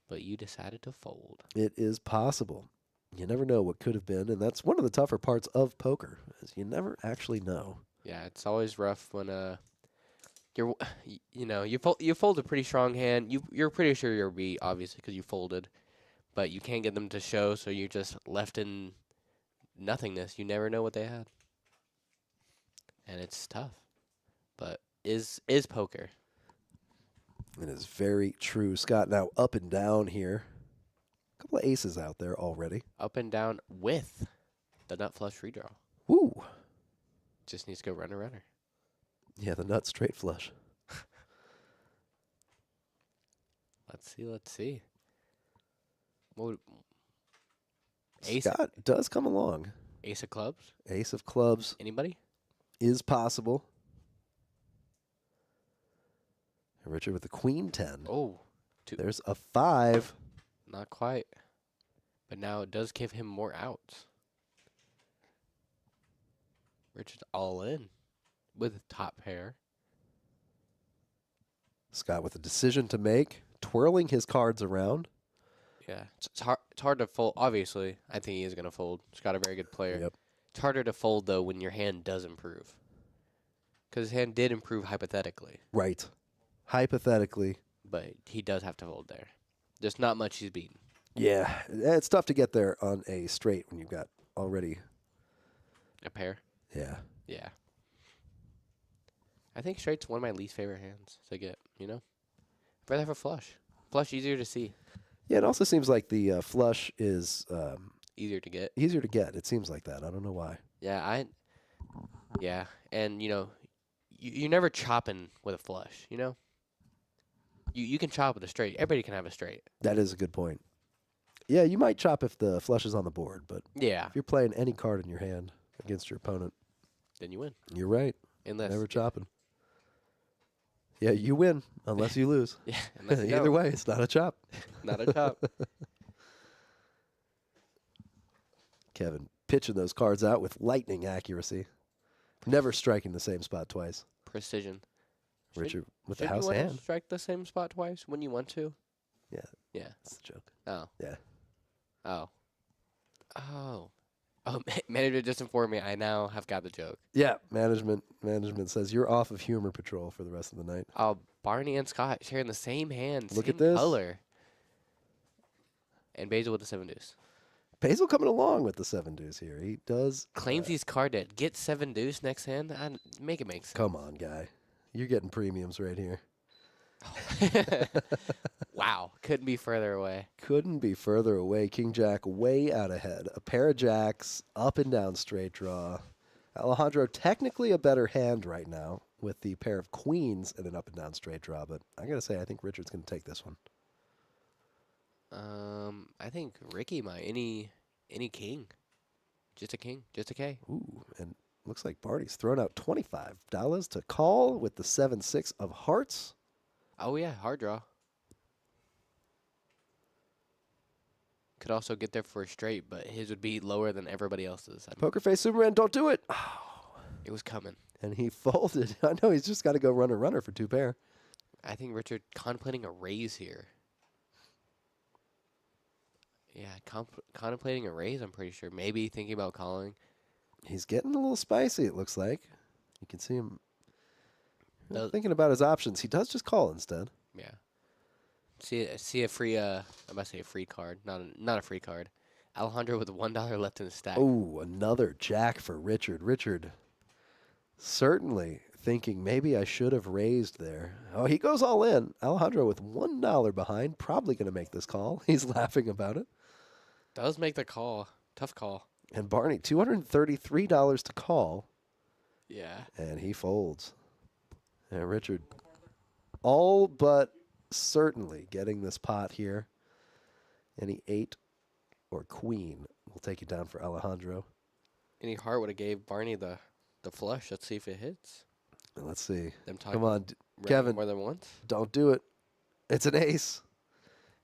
But you decided to fold. It is possible. You never know what could have been, and that's one of the tougher parts of poker, is you never actually know. Yeah, it's always rough when you fold a pretty strong hand. You're pretty sure you're beat, obviously, because you folded, but you can't get them to show, so you're just left in nothingness. You never know what they had, and it's tough. But is poker. It is very true. Scott now up and down here. A couple of aces out there already. Up and down with the nut flush redraw. Woo! Just needs to go runner. Yeah, the nut straight flush. Let's see. What ace Scott does come along. Ace of clubs? Ace of clubs Anybody? is possible. And Richard with the queen 10. Oh, There's a 5. not quite. But now it does give him more outs. Richard's all in with top pair. Scott with a decision to make, twirling his cards around. Yeah, it's hard to fold. Obviously, I think he is going to fold. He's got a very good player. Yep. It's harder to fold, though, when your hand does improve. Because his hand did improve hypothetically. Right. Hypothetically. But he does have to fold there. There's not much he's beaten. Yeah, it's tough to get there on a straight when you've got already. A pair? Yeah. Yeah. I think straight's one of my least favorite hands to get, you know? I'd rather have a flush. Flush easier to see. Yeah, it also seems like the flush is Easier to get. easier to get. It seems like that. I don't know why. Yeah, and, you know, you're never chopping with a flush, you know? You can chop with a straight. Everybody can have a straight. That is a good point. Yeah, you might chop if the flush is on the board, but Yeah. if you're playing any card in your hand against your opponent, Then you win. you're right. Unless. Never chopping. Yeah, you win unless you lose. Yeah, unless you Either don't. way, it's not a chop. Not a chop. Kevin pitching those cards out with lightning accuracy. Never striking the same spot twice. Precision. Richard with the Should you house want hand. to strike the same spot twice when you want to? Yeah. Yeah. That's the joke. Oh. Yeah. Oh. Oh, manager just informed me. I now have got the joke. Yeah, management says you're off of humor patrol for the rest of the night. Oh, Barney and Scott sharing the same hand, Look same at this. color. And Basil with the 7 deuce. Basil coming along with the 7 deuce here. He does Claims he's card dead. Get 7 deuce next hand. Make it make sense. Come on, guy. You're getting premiums right here. Wow. Couldn't be further away. Couldn't be further away. King Jack way out ahead. A pair of jacks, up and down straight draw. Alejandro technically a better hand right now with the pair of queens and an up and down straight draw, but I gotta say I think Richard's gonna take this one. I think Ricky might. Any king. Just a king. Just a K. Ooh, and looks like Barney's thrown out $25 to call with the 7-6 of hearts. Oh, yeah. Hard draw. could also get there for a straight, but his would be lower than everybody else's. Poker face Superman, don't do it. It was coming. And he folded. I know he's just got to go runner for 2 pair. I think Richard contemplating a raise here. Yeah, contemplating a raise, I'm pretty sure. Maybe thinking about calling. He's getting a little spicy, it looks like. You can see him thinking about his options. He does just call instead. Yeah. See a free, I'm about to say a free card. Not a free card. Alejandro with $1 left in the stack. Oh, another jack for Richard. Richard certainly thinking maybe I should have raised there. Oh, he goes all in. Alejandro with $1 behind, probably going to make this call. He's laughing about it. Does make the call. Tough call. And Barney, $233 to call. Yeah. And he folds. And Richard, all but certainly getting this pot here. Any 8 or queen will take you down for Alejandro. Any heart would have gave Barney the flush. Let's see if it hits. Let's see. Them talking Come on, Kevin. more than once. Don't do it. It's an ace.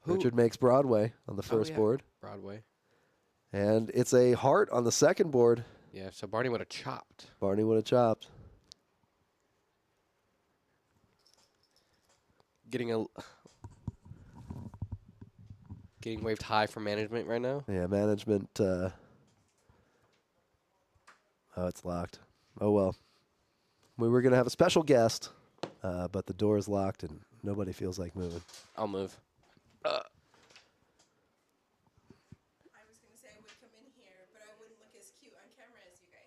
Who? Richard makes Broadway on the first board. Broadway. And it's a heart on the second board. Yeah, so Barney would have chopped. Barney would have chopped. Getting waved high from management right now. Yeah, management. Oh, it's locked. Oh, well. We were going to have a special guest, but the door is locked and nobody feels like moving. I'll move. I was going to say I would come in here, but I wouldn't look as cute on camera as you guys.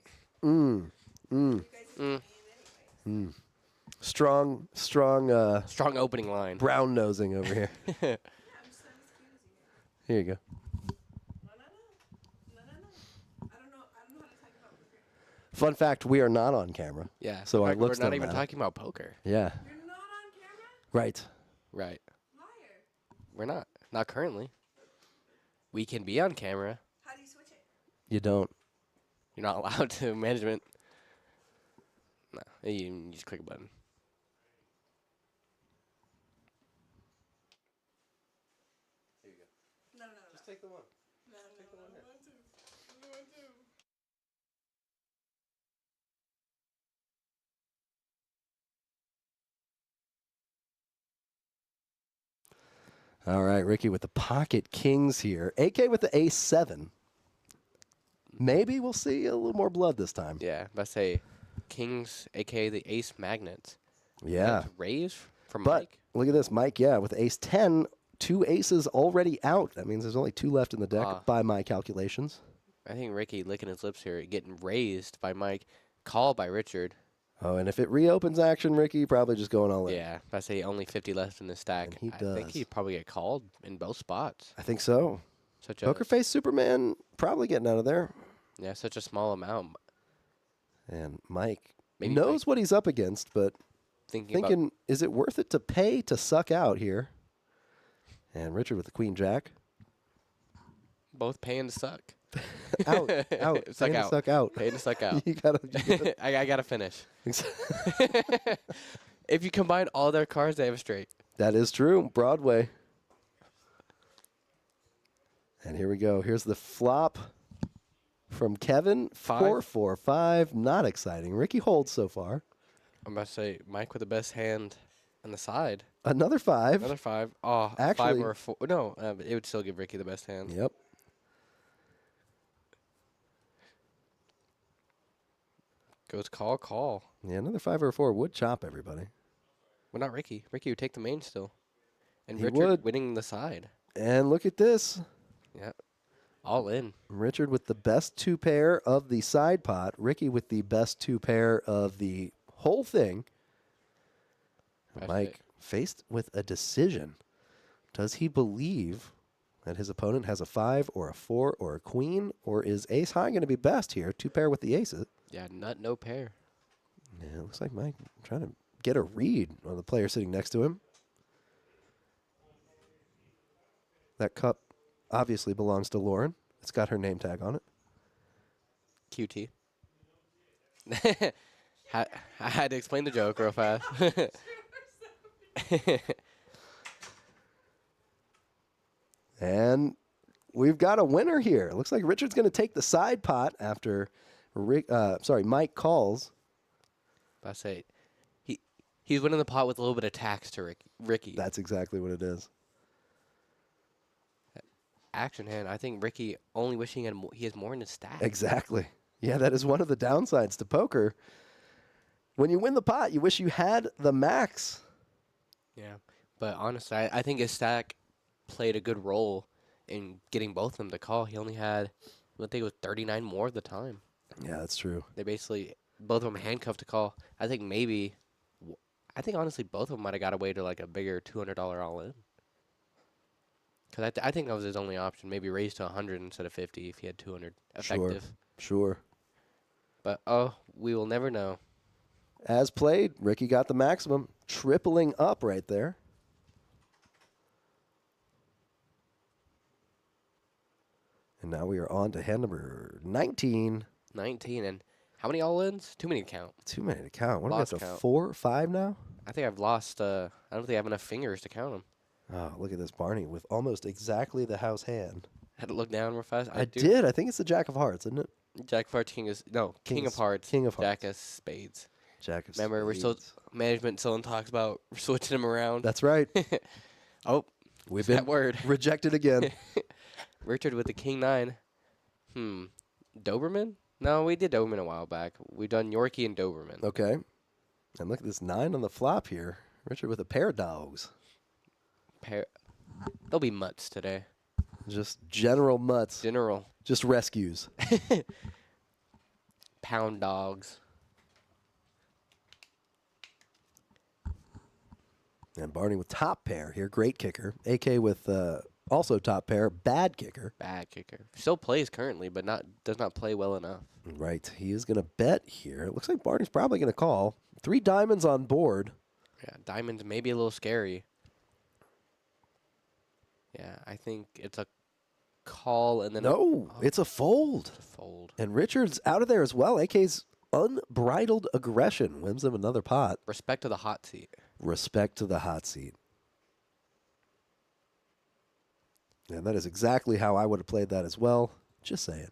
You guys would be in anyways. Strong, Strong opening line. brown nosing over here. Yeah, I'm just not as cute as you guys. Here you go. No. I don't know how to talk about poker. Fun fact, we are not on camera. Yeah. So our in fact, looks we're not don't even matter. talking about poker. Yeah, You're not on camera? right. Right. Liar. We're not. Not currently. We can be on camera. How do you switch it? You don't. You're not allowed to. Management. No. You just click a button. No. Just take the one. No. I want to. All right, Ricky with the pocket kings here. AK with the ace 7. Maybe we'll see a little more blood this time. Yeah. Let's say Kings, aka the Ace Magnets. Yeah. That's raise from But Mike. look at this, Mike, yeah, with ace 10, 2 aces already out. That means there's only 2 left in the deck by my calculations. I think Ricky licking his lips here, getting raised by Mike, called by Richard. Oh, and if it reopens action, Ricky, probably just going all in. Yeah, I say only 50 left in the stack. And he I think does. he'd probably get called in both spots. I think so. Such a Poker face Superman probably getting out of there. such a small amount. And Mike Maybe knows Mike what he's up against, but thinking thinking, is it worth it to pay to suck out here? And Richard with the queen jack. both paying to suck. Out. Suck Paying to out. Suck out. Paying to suck out. you gotta I gotta finish. If you combine all their cards, they have a straight. That is true. Broadway. And here we go. Here's the flop from Kevin. 5. 4-4-5. Not exciting. Ricky holds so far. I'm about to say Mike with the best hand on the side. Another 5. Another 5. Oh, 5 Actually- or a 4. No, but it would still give Ricky the best hand. Yep. Goes call. Yeah, another 5 or a 4 would chop everybody. Well, not Ricky. Ricky would take the main still. And He Richard would. winning the side. And look at this. Yeah. All in. Richard with the best 2 pair of the side pot. Ricky with the best 2 pair of the whole thing. That's Mike it. faced with a decision. Does he believe that his opponent has a 5 or a 4 or a queen? Or is ace high going to be best here? 2 pair with the aces. Yeah, nut, no pair. Yeah, it looks like Mike trying to get a read on the player sitting next to him. That cup obviously belongs to Lauren. It's got her name tag on it. QT. I had to explain the joke real fast. And we've got a winner here. Looks like Richard's going to take the side pot after Mike calls. I say he's winning the pot with a little bit of tax to Ricky. That's exactly what it is. Action hand. I think Ricky only wishing he has more in his stack. Exactly. Yeah, that is one of the downsides to poker. When you win the pot, you wish you had the max. Yeah, but honestly, I think his stack played a good role in getting both of them to call. He only had, I think it was 39 more of the time. Yeah, that's true. They basically, both of them handcuffed to call. I think honestly, both of them might have got away to like a bigger $200 all in. Because I think that was his only option. Maybe raise to 100 instead of 50 if he had 200 effective. Sure. But, we will never know. As played, Ricky got the maximum, tripling up right there. And now we are on to hand number 19. 19, and how many all-ins? Too many to count. Too many to count. What are we Lost up to, count. 4 or 5 now? I think I've lost, I don't think I have enough fingers to count them. Oh, look at this Barney with almost exactly the house hand. Had to look down real fast. I did. I think it's the Jack of Hearts, isn't it? Jack of Hearts, King of Hearts. King of Hearts. Jack of Spades. Jack of Remember, Spades. management still in talks about switching him around. That's right. Oh, We've that been word. rejected again. Richard with the King 9. Doberman? No, we did Doberman a while back. We've done Yorkie and Doberman. Okay. And look at this 9 on the flop here. Richard with a pair of dogs. They'll be mutts today. Just general mutts. General. Just rescues. Pound dogs. And Barney with top pair here. Great kicker. AK with also top pair. Bad kicker. Bad kicker. Still plays currently, but does not play well enough. Right. He is going to bet here. It looks like Barney's probably going to call. 3 diamonds on board. Yeah, diamonds may be a little scary. Yeah, I think it's a call and then No, it's a fold. It's a fold. And Richard's out of there as well. AK's unbridled aggression wins him another pot. Respect to the hot seat. Respect to the hot seat. And that is exactly how I would have played that as well. Just saying.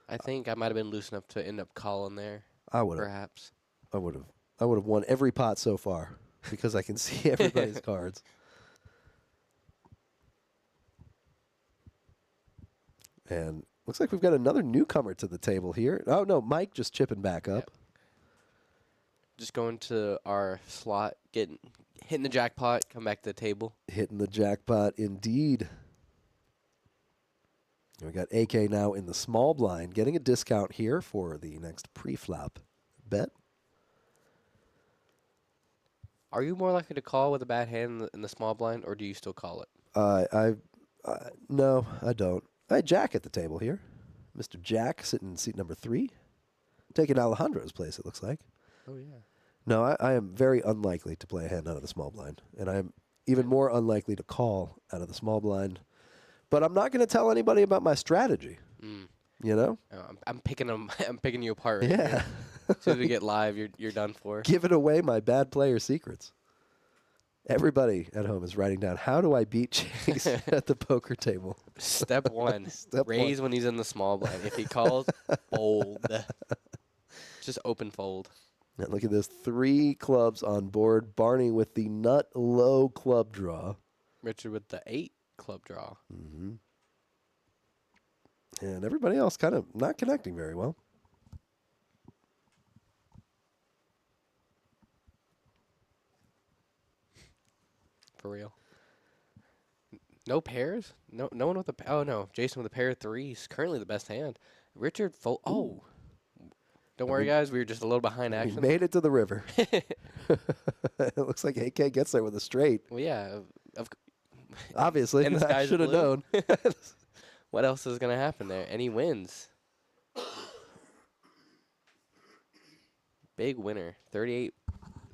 I think I might have been loose enough to end up calling there. I would have. Perhaps. I would have won every pot so far because I can see everybody's cards. And looks like we've got another newcomer to the table here. Oh, no, Mike just chipping back up. Yep. Just going to our slot, hitting the jackpot, come back to the table. Hitting the jackpot indeed. And we got AK now in the small blind, getting a discount here for the next pre-flop bet. Are you more likely to call with a bad hand in the small blind, or do you still call it? No, I don't. I had Jack at the table here. Mr. Jack sitting in seat number 3. Taking Alejandro's place, it looks like. Oh, yeah. No, I am very unlikely to play a hand out of the small blind. And I am even more unlikely to call out of the small blind. But I'm not going to tell anybody about my strategy. You know? I'm picking them. I'm picking you apart. Right Yeah. here. As soon as we get live, you're done for. Giving away my bad player secrets. Everybody at home is writing down, how do I beat Chase at the poker table? Step 1. Raise when he's in the small blind. If he calls, fold. Just open fold. And look at this. 3 clubs on board. Barney with the nut low club draw. Richard with the 8 club draw. Mm-hmm. And everybody else kind of not connecting very well. For real. No pairs? No one with a... Oh, no. Jason with a pair of 3s. Currently the best hand. Richard fold... Oh. Don't worry, guys. We were just a little behind action. We made it to the river. It looks like AK gets there with a straight. Well, yeah. Obviously. And the I sky's should have blue. known. What else is going to happen there? And he wins. Big winner. 38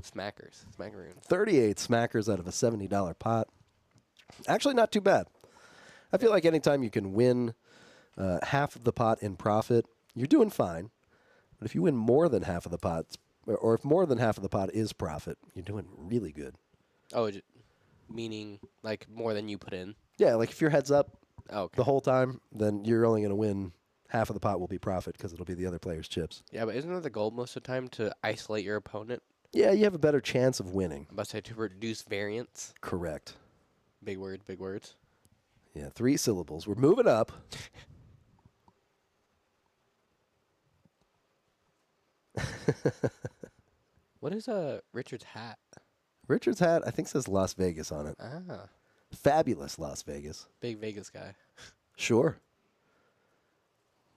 smackers. Smackaroons. 38 smackers out of a $70 pot. Actually, not too bad. I feel like anytime you can win half of the pot in profit, you're doing fine. But if you win more than half of the pot, or if more than half of the pot is profit, you're doing really good. Oh, meaning like more than you put in? Yeah, like if you're heads up Okay. the whole time, then you're only going to win half of the pot will be profit because it'll be the other player's chips. Yeah, but isn't that the goal most of the time to isolate your opponent? Yeah, you have a better chance of winning. I'm about to say to reduce variance. Correct. Big word, big words. Yeah, 3 syllables. We're moving up. What is Richard's hat? Richard's hat, I think, says Las Vegas on it. Ah, Fabulous Las Vegas. big Vegas guy. Sure.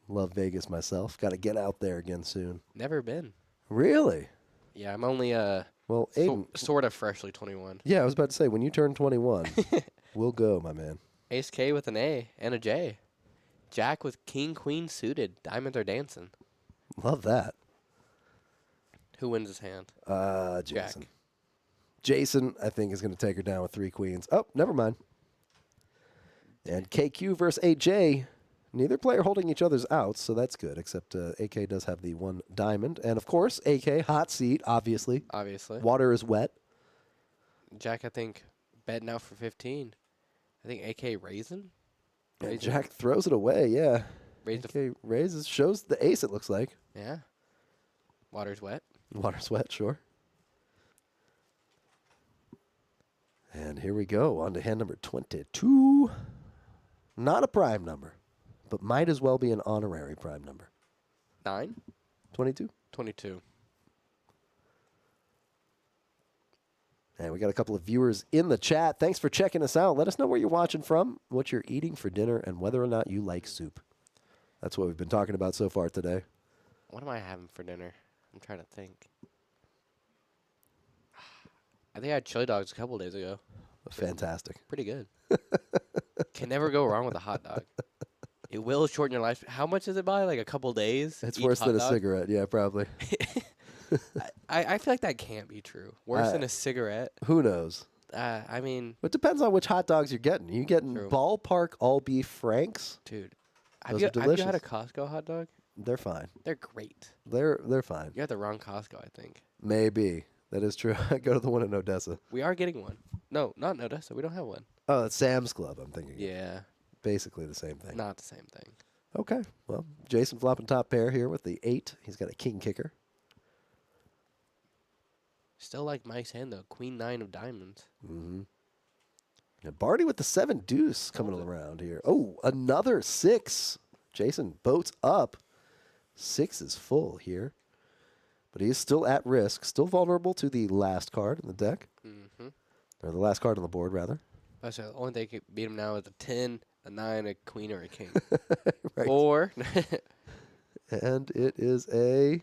Love Vegas myself. Got to get out there again soon. Never been. Really? Yeah, I'm only Well, Aiden. sort of freshly 21. Yeah, I was about to say, when you turn 21, we'll go, my man. Ace K with an A and a J. Jack with king queen suited. Diamonds are dancing. Love that. Who wins his hand? Jason. Jack. Jason, I think, is going to take her down with 3 queens. Oh, never mind. And KQ versus AJ. Neither player holding each other's outs, so that's good, except AK does have the 1 diamond. And, of course, AK, hot seat, obviously. Obviously. Water is wet. Jack, I think, betting out for 15. I think AK raising. And Jack throws it away, yeah. Raised AK raises, shows the ace, it looks like. Yeah. Water's wet. Water's wet, sure. And here we go, on to hand number 22. Not a prime number, but might as well be an honorary prime number. 9? 22. 22. And we got a couple of viewers in the chat. Thanks for checking us out. Let us know where you're watching from, what you're eating for dinner, and whether or not you like soup. That's what we've been talking about so far today. What am I having for dinner? I'm trying to think. I think I had chili dogs a couple days ago. Fantastic. Pretty good. Can never go wrong with a hot dog. It will shorten your life. How much does it buy? Like a couple days? It's each worse hot than a dog? cigarette. Yeah, probably. I feel like that can't be true. Worse than a cigarette. Who knows? I mean, It depends on which hot dogs you're getting. You getting True. ballpark all beef Franks? dude. Those Have are you had a delicious. Costco hot dog? They're fine. They're great. They're fine. You got the wrong Costco, I think. Maybe. That is true. I go to the one in Odessa. We are getting one. No, not in Odessa. We don't have one. Oh, it's Sam's Club, I'm thinking. Yeah, Basically the same thing. not the same thing. Okay. Well, Jason flopping top pair here with the 8. He's got a king kicker. Still like Mike's hand though. Queen 9 of diamonds. Mm-hmm. And Barty with the 7 deuce coming Hold it. around here. Oh, another 6. Jason boats up. 6 is full here. But he's still at risk, still vulnerable to the last card in the deck. Mm-hmm. Or the last card on the board, rather. That's the only thing that can beat him now is a 10, a 9, a queen, or a king. Right. Or And it is a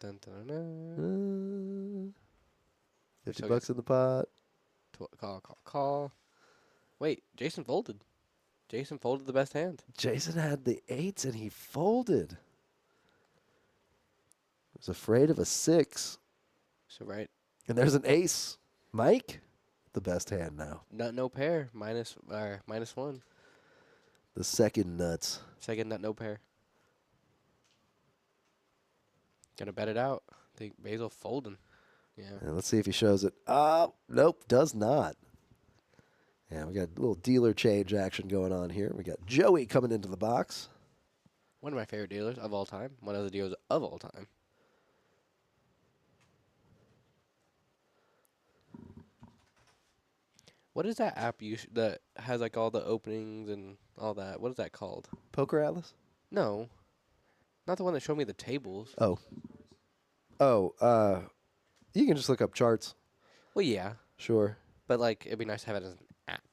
dun, dun, dun, 50 took bucks in the pot. call. Wait, Jason folded. Jason folded the best hand. Jason had the 8s and he folded. Was afraid of a 6. So right, And there's an ace. Mike, the best hand now. nut no pair, -1. The second nuts. Second nut no pair. Gonna bet it out. I think Basil folding. Yeah. And let's see if he shows it. Nope, does not. Yeah, we got a little dealer change action going on here. We got Joey coming into the box. One of my favorite dealers of all time. One of the dealers of all time. What is that app that has like all the openings and all that? What is that called? Poker Atlas? No. Not the one that showed me the tables. Oh, you can just look up charts. Well, yeah. Sure. But like it'd be nice to have it as an app.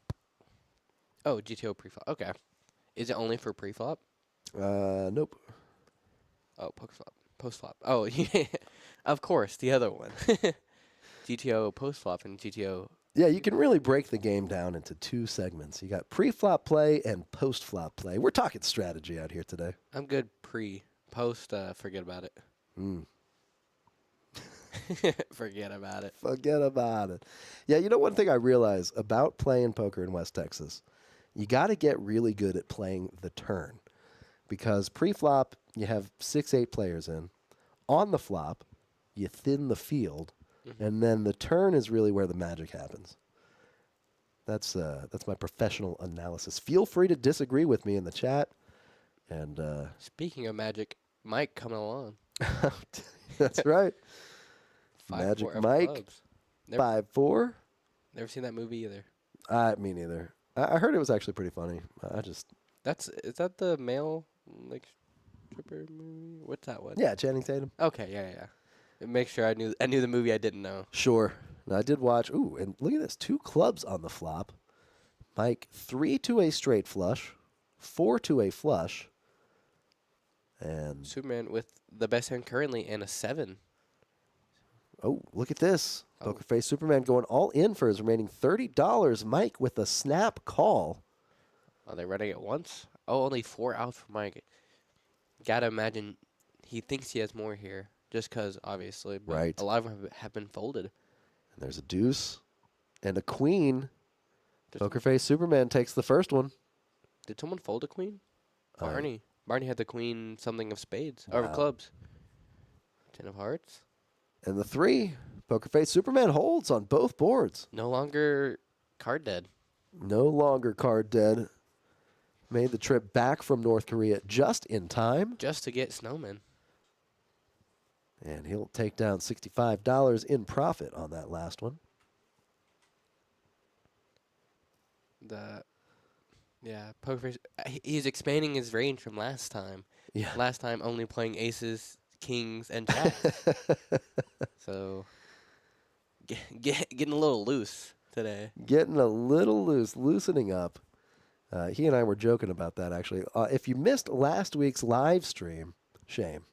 Oh, GTO preflop. Okay. Is it only for preflop? Nope. Oh, post flop. Post flop. Oh, yeah. Of course, the other one. GTO post flop and GTO. Yeah, you can really break the game down into 2 segments. You got pre-flop play and post-flop play. We're talking strategy out here today. I'm good pre. Post, forget about it. Forget about it. Forget about it. Yeah, you know one thing I realize about playing poker in West Texas, you got to get really good at playing the turn. Because pre-flop, you have 6-8 players in. On the flop, you thin the field. And then the turn is really where the magic happens. That's my professional analysis. Feel free to disagree with me in the chat. And Speaking of Magic, Mike coming along. that's right. 5-4 Magic of Mike, clubs. Never, 5-4. never seen that movie either. Me neither. I heard it was actually pretty funny. Is that the male like stripper movie? What's that one? Yeah, Channing Tatum. Okay, yeah. Make sure I knew the movie I didn't know. Sure. And I did watch. Ooh, and look at this. 2 clubs on the flop. Mike, 3 to a straight flush, 4 to a flush, and Superman with the best hand currently and a 7. oh, look at this. Oh. Poker Face Superman going all in for his remaining $30. Mike with a snap call. Are they running it once? Oh, only 4 outs for Mike. Gotta imagine he thinks he has more here, just because obviously. But Right. A lot of them have been folded. And there's a deuce and a queen. Did, Poker Face Superman takes the first one. did someone fold a queen? Uh, Barney. Barney had the queen something of spades or Wow. clubs. 10 of hearts. And the 3. Poker Face Superman holds on both boards. No longer card dead. No longer card dead. Made the trip back from North Korea just in time. Just to get Snowman. And he'll take down $65 in profit on that last one. Poker Face. He's expanding his range from last time. Yeah. Last time only playing aces, kings, and jacks. So getting a little loose today. Getting a little loose, loosening up. He and I were joking about that, actually. If you missed last week's live stream, shame.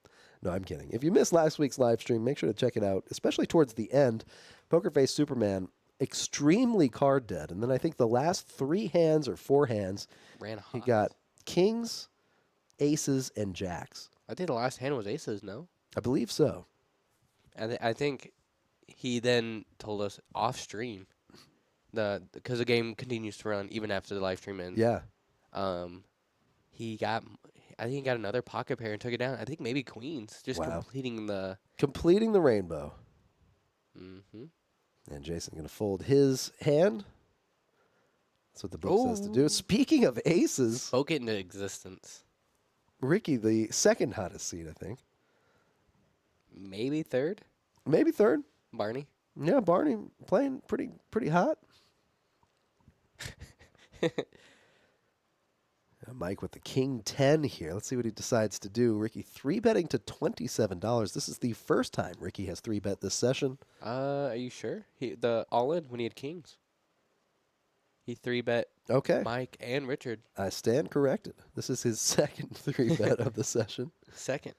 No, I'm kidding. If you missed last week's live stream, make sure to check it out, especially towards the end. Poker Face Superman, extremely card dead. And then I think the last 3 hands or 4 hands, Ran hot. he got kings, aces, and jacks. I think the last hand was aces. No. I believe so. And I think he then told us off stream because the game continues to run even after the live stream ends. Yeah. I think he got another pocket pair and took it down. I think maybe queens, just Wow. completing the. Completing the rainbow. Mm-hmm. And Jason going to fold his hand. That's what the book says to do. Speaking of aces, Spoke it into existence. Ricky, the second hottest seed, I think. Maybe third. Maybe third. Barney. Yeah, Barney playing pretty hot. Mike with the king 10 here. Let's see what he decides to do. Ricky 3-betting to $27. This is the first time Ricky has 3-bet this session. Are you sure? The all in when he had kings. He 3-bet Okay. Mike and Richard. I stand corrected. This is his second 3-bet of the session. Second.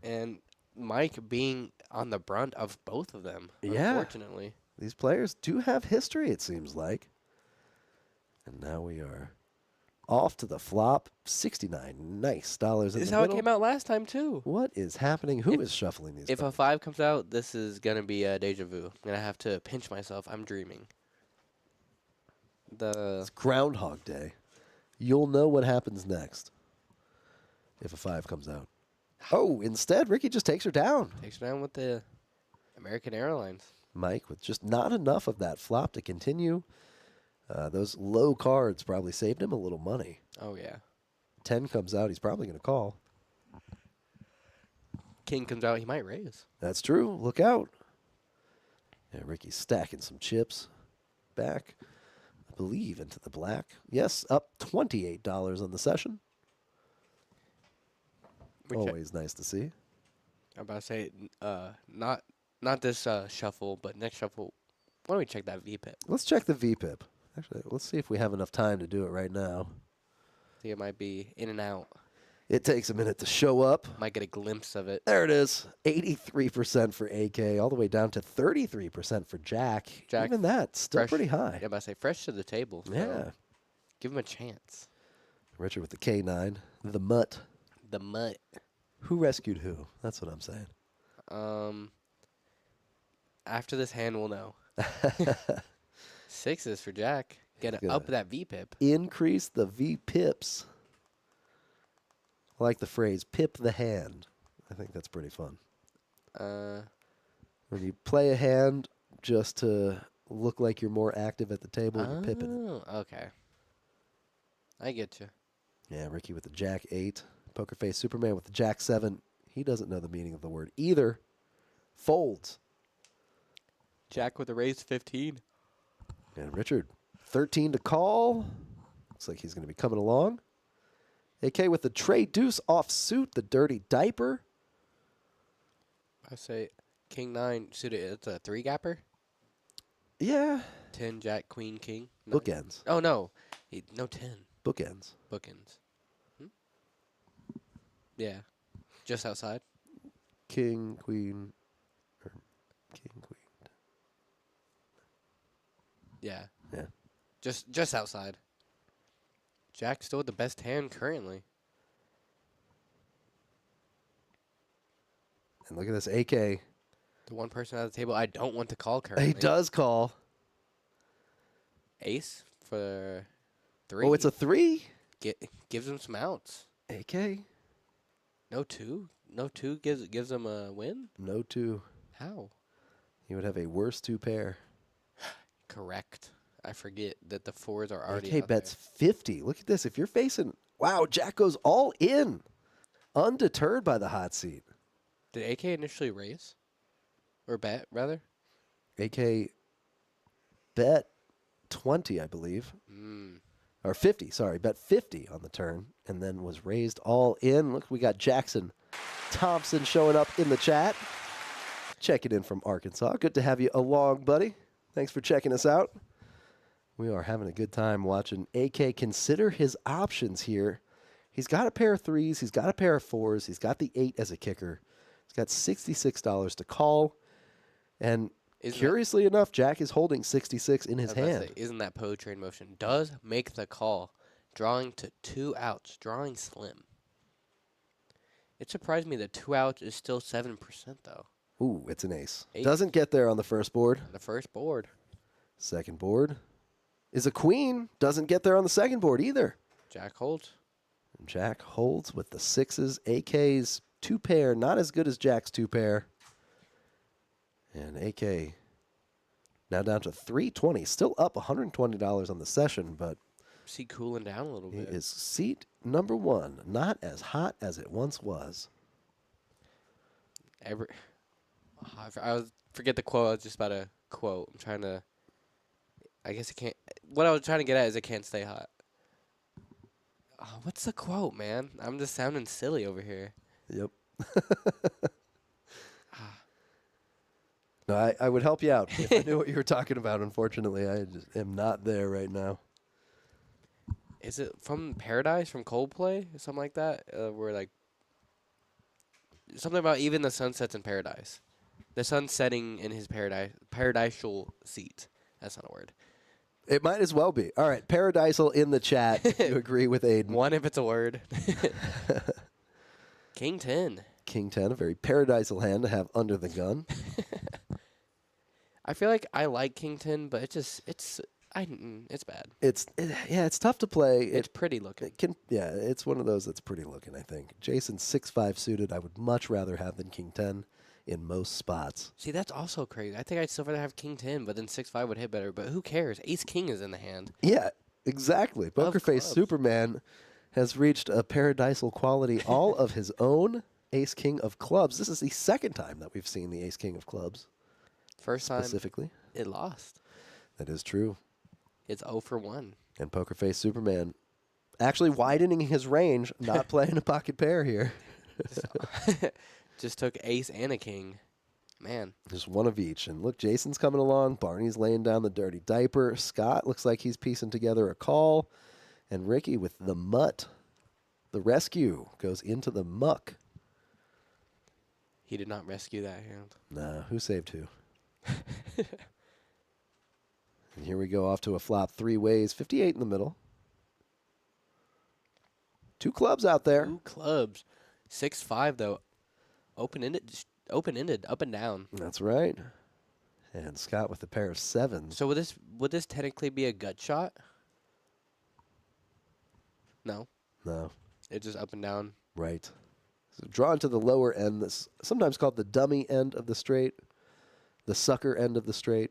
And Mike being on the brunt of both of them, Yeah. unfortunately. These players do have history, it seems like. And now we are off to the flop. $69 nice dollars in This is the how middle. it came out last time, too. What is happening? Who is shuffling these? If a cards? 5 comes out, this is going to be a deja vu. I'm going to have to pinch myself. I'm dreaming. It's Groundhog Day. You'll know what happens next if a 5 comes out. Oh, instead, Ricky just takes her down. Takes her down with the American Airlines. Mike with just not enough of that flop to continue. Those low cards probably saved him a little money. Oh, yeah. 10 comes out, he's probably going to call. King comes out, he might raise. That's true. Look out. Yeah, Ricky's stacking some chips back, I believe, into the black. Yes, up $28 on the session. Always nice to see. I'm about to say, not this shuffle, but next shuffle. Why don't we check that VPIP? Let's check the VPIP. Actually, let's see if we have enough time to do it right now. I think it might be in and out. It takes a minute to show up. Might get a glimpse of it. There it is. 83% for AK, all the way down to 33% for Jack. Jack, Even that, still fresh. pretty high. Yeah, I'm about to say, fresh to the table. So Yeah. give him a chance. Richard with the K9. The Mutt. The mutt. Who rescued who? That's what I'm saying. After this hand, we'll know. 6s for Jack. Get Good. up that VPIP. Increase the VPIPs. I like the phrase, pip the hand. I think that's pretty fun. When you play a hand just to look like you're more active at the table. You're pipping. Oh, okay. I get you. Yeah, Ricky with the Jack 8. Poker Face Superman with the Jack 7. He doesn't know the meaning of the word either. Folds. Jack with a raise 15. And Richard, 13 to call. Looks like he's going to be coming along. AK with the Trey Deuce offsuit, the dirty diaper. I say King 9 suited. It's a 3-gapper. Yeah. 10, Jack, Queen, King. 9. Bookends. Oh, no. No 10. Bookends. Bookends. Yeah. Just outside. King, Queen, or King, Queen. Yeah. Yeah. Just outside. Jack still with the best hand currently. And look at this AK. The one person at the table I don't want to call currently. He does call. Ace for 3. Oh, it's a 3? Gives him some outs. AK. No 2? No 2 gives him a win? No 2. How? He would have a worse 2 pair. Correct. I forget that the 4s are already AK out bets 50. Look at this. If you're facing... Wow, Jack goes all in. Undeterred by the hot seat. there. Did AK initially raise? Or bet, rather? AK bet 20, I believe. Or 50, sorry. Bet 50 on the turn. And then was raised all in. Look, we got Jackson Thompson showing up in the chat. Checking in from Arkansas. Good to have you along, buddy. Thanks for checking us out. We are having a good time watching AK consider his options here. He's got a pair of 3s. He's got a pair of 4s. He's got the 8 as a kicker. He's got $66 to call. And curiously enough, Jack is holding 66 in his hand. Isn't that poetry in motion? Does make the call. Drawing to 2 outs. Drawing slim. It surprised me that 2 outs is still 7%, though. Ooh, it's an ace. Ace. Doesn't get there on the first board. The first board. Second board is a queen. Doesn't get there on the second board either. Jack holds. And Jack holds with the 6s. AK's 2 pair, not as good as Jack's 2 pair. And AK now down to 320. Still up $120 on the session, but See, cooling down a little he bit. is seat number 1. Not as hot as it once was. I forget the quote. I was just about to quote. I'm trying to. I guess it can't. What I was trying to get at is it can't stay hot. Oh, what's the quote, man? I'm just sounding silly over here. Yep. No, I would help you out if I knew what you were talking about. Unfortunately, I just am not there right now. Is it from Paradise, from Coldplay, something like that? Where like something about even the sun sets in paradise. The sun setting in his paradisal seat. That's not a word. It might as well be. All right, Paradisal in the chat. If you agree with Aiden. One if it's a word. King 10. King 10, a very Paradisal hand to have under the gun. I feel like I like King 10, but it's bad. It's tough to play. It's pretty looking. It's one of those that's pretty looking, I think. Jason 6-5 suited, I would much rather have than King 10 in most spots. See, that's also crazy. I think I'd still rather have King 10, but then 6-5 would hit better. But who cares? Ace King is in the hand. Yeah, exactly. Poker Face clubs. Superman has reached a Paradisal quality all of his own. Ace King of clubs. This is the second time that we've seen the Ace King of clubs. First time Specifically. it lost. That is true. It's 0 for 1. And Poker Face Superman actually widening his range, not playing a pocket pair here. Just took ace and a king. Man. Just one of each. And look, Jason's coming along. Barney's laying down the dirty diaper. Scott looks like he's piecing together a call. And Ricky with the mutt. The rescue goes into the muck. He did not rescue that hand. Nah, who saved who? And here we go off to a flop 3 ways. 58 in the middle. 2 clubs out there. 2 clubs. 6-5 though. Open-ended, up and down. That's right. And Scott with a pair of 7s. So would this technically be a gut shot? No. No. It's just up and down. Right. So drawn to the lower end, that's sometimes called the dummy end of the straight, the sucker end of the straight.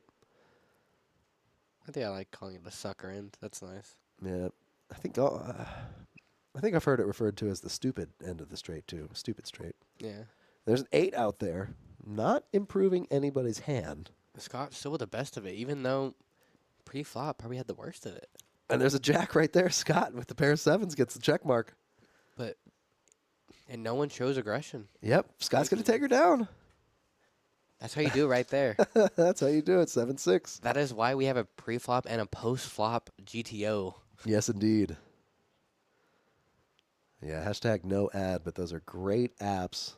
I think I like calling it the sucker end. That's nice. Yeah, I think I've heard it referred to as the stupid end of the straight too. Stupid straight. Yeah. There's an 8 out there, not improving anybody's hand. Scott still with the best of it, even though pre-flop probably had the worst of it. And there's a jack right there. Scott with the pair of 7s gets the check mark. And no one shows aggression. Yep, Scott's going to take her down. That's how you do it right there. That's how you do it. 7-6. That is why we have a pre-flop and a post-flop GTO. Yes, indeed. Yeah, hashtag no ad, but those are great apps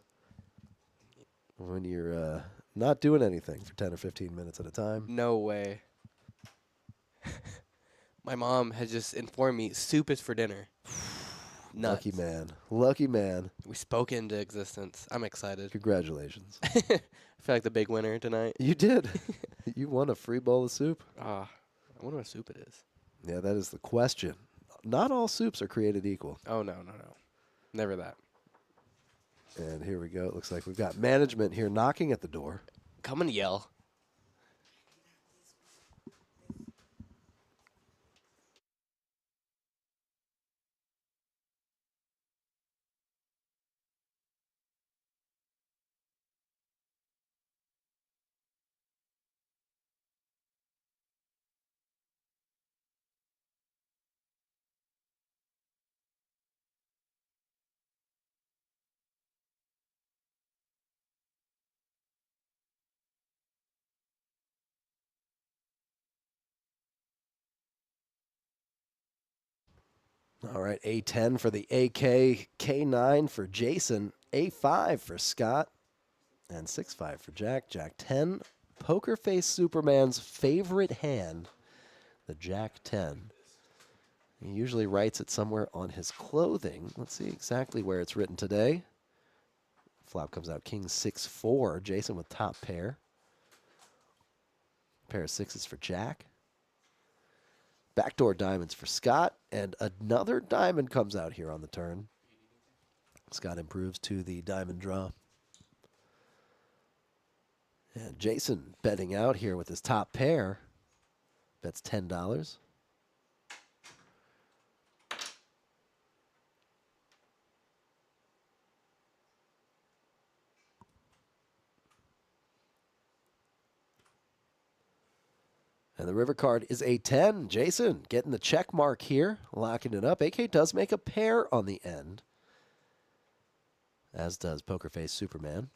when you're not doing anything for 10 or 15 minutes at a time. No way. My mom has just informed me soup is for dinner. Nuts. Lucky man. Lucky man. We spoke into existence. I'm excited. Congratulations. I feel like the big winner tonight. You did. You won a free bowl of soup. I wonder what soup it is. Yeah, that is the question. Not all soups are created equal. Oh, no. Never that. And here we go. It looks like we've got management here knocking at the door. Come and yell. All right, A10 for the AK, K9 for Jason, A5 for Scott, and 6-5 for Jack. Jack 10, Poker Face Superman's favorite hand, the Jack 10. He usually writes it somewhere on his clothing. Let's see exactly where it's written today. Flop comes out King 6-4, Jason with top pair. Pair of 6s for Jack. Backdoor diamonds for Scott, and another diamond comes out here on the turn. Scott improves to the diamond draw. And Jason betting out here with his top pair. Bets $10. And the river card is a 10. Jason getting the check mark here, locking it up. AK does make a pair on the end, as does Poker Face Superman.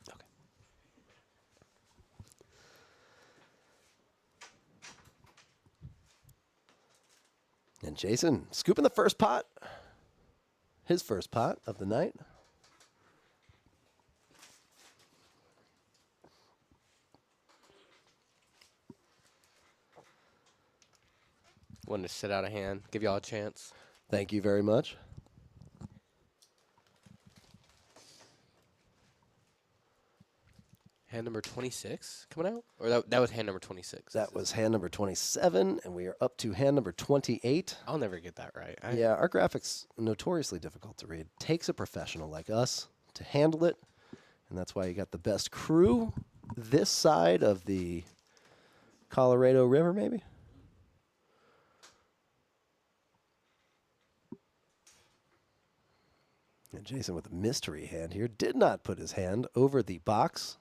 Okay. And Jason scooping the first pot. His first pot of the night. Wanted to sit out a hand, give y'all a chance. Thank you very much. Hand number 26 coming out? Or that was hand number 26? That was hand number 27, and we are up to hand number 28. I'll never get that right. Yeah, our graphics notoriously difficult to read. Takes a professional like us to handle it, and that's why you got the best crew this side of the Colorado River, maybe. And Jason with a mystery hand here did not put his hand over the box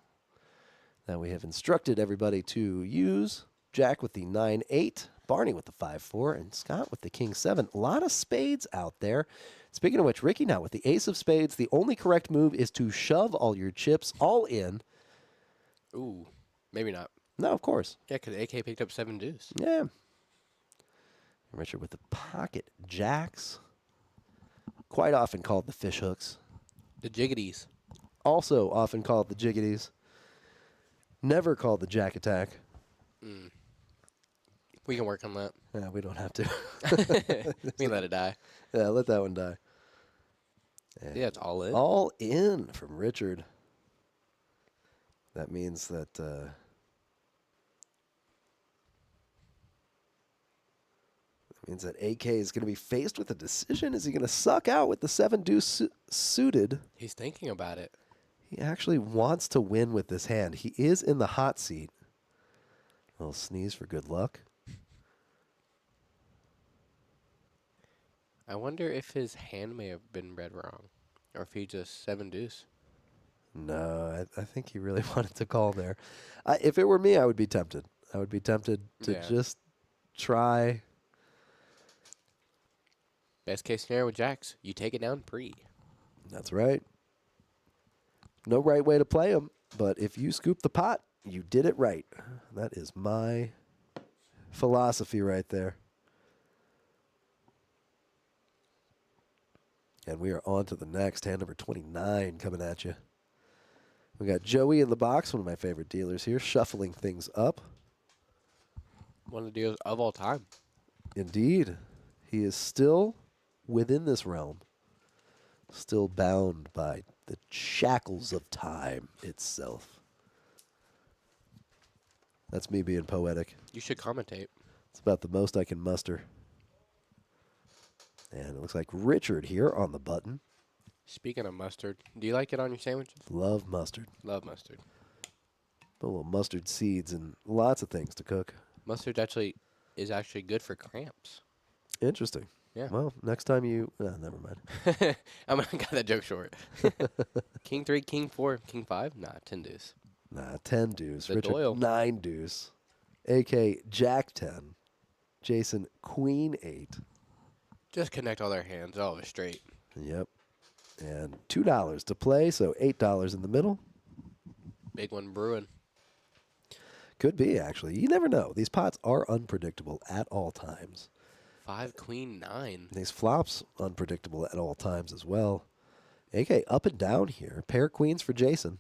that we have instructed everybody to use. Jack with the 9-8, Barney with the 5-4, and Scott with the King 7. A lot of spades out there. Speaking of which, Ricky now with the ace of spades. The only correct move is to shove all your chips all in. Ooh, maybe not. No, of course. Yeah, because AK picked up 7 deuce. Yeah. And Richard with the pocket jacks. Quite often called the fish hooks. The jiggities. Also often called the jiggities. Never called the jack attack. We can work on that. Yeah, we don't have to. We can let it die. Yeah, let that one die. Yeah, it's all in. All in from Richard. That means that Means that AK is going to be faced with a decision. Is he going to suck out with the 7 deuce suited? He's thinking about it. He actually wants to win with this hand. He is in the hot seat. A little sneeze for good luck. I wonder if his hand may have been read wrong, or if he just 7 deuce. No, I think he really wanted to call there. If it were me, I would be tempted. I would be tempted to just try. Best case scenario with jacks, you take it down pre. That's right. No right way to play him, but if you scoop the pot, you did it right. That is my philosophy right there. And we are on to the next, hand number 29 coming at you. We got Joey in the box, one of my favorite dealers here, shuffling things up. One of the deals of all time. Indeed. He is still within this realm, still bound by the shackles of time itself. That's me being poetic. You should commentate. It's about the most I can muster. And it looks like Richard here on the button. Speaking of mustard, do you like it on your sandwiches? Love mustard. Love mustard. Put a little mustard seeds and lots of things to cook. Mustard is actually good for cramps. Interesting. Yeah. Well, next time you... never mind. I got that joke short. King 3, King 4, King 5? Nah, 10 deuce. Nah, 10 deuce. The Richard, Doyle. 9 deuce. AK Jack 10. Jason Queen 8. Just connect all their hands. Oh, straight. Yep. And $2 to play, so $8 in the middle. Big one brewing. Could be, actually. You never know. These pots are unpredictable at all times. 5, Queen 9. These flops unpredictable at all times as well. AK up and down here. Pair queens for Jason.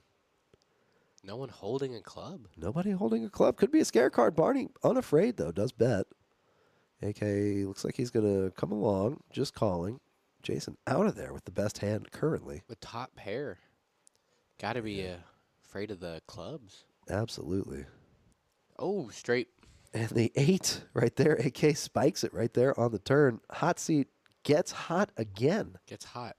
No one holding a club. Nobody holding a club. Could be a scare card. Barney, unafraid, though, does bet. AK looks like he's going to come along, just calling. Jason out of there with the best hand currently. With top pair. Got to be afraid of the clubs. Absolutely. Oh, straight. And the 8 right there. AK spikes it right there on the turn. Hot seat gets hot again. Gets hot.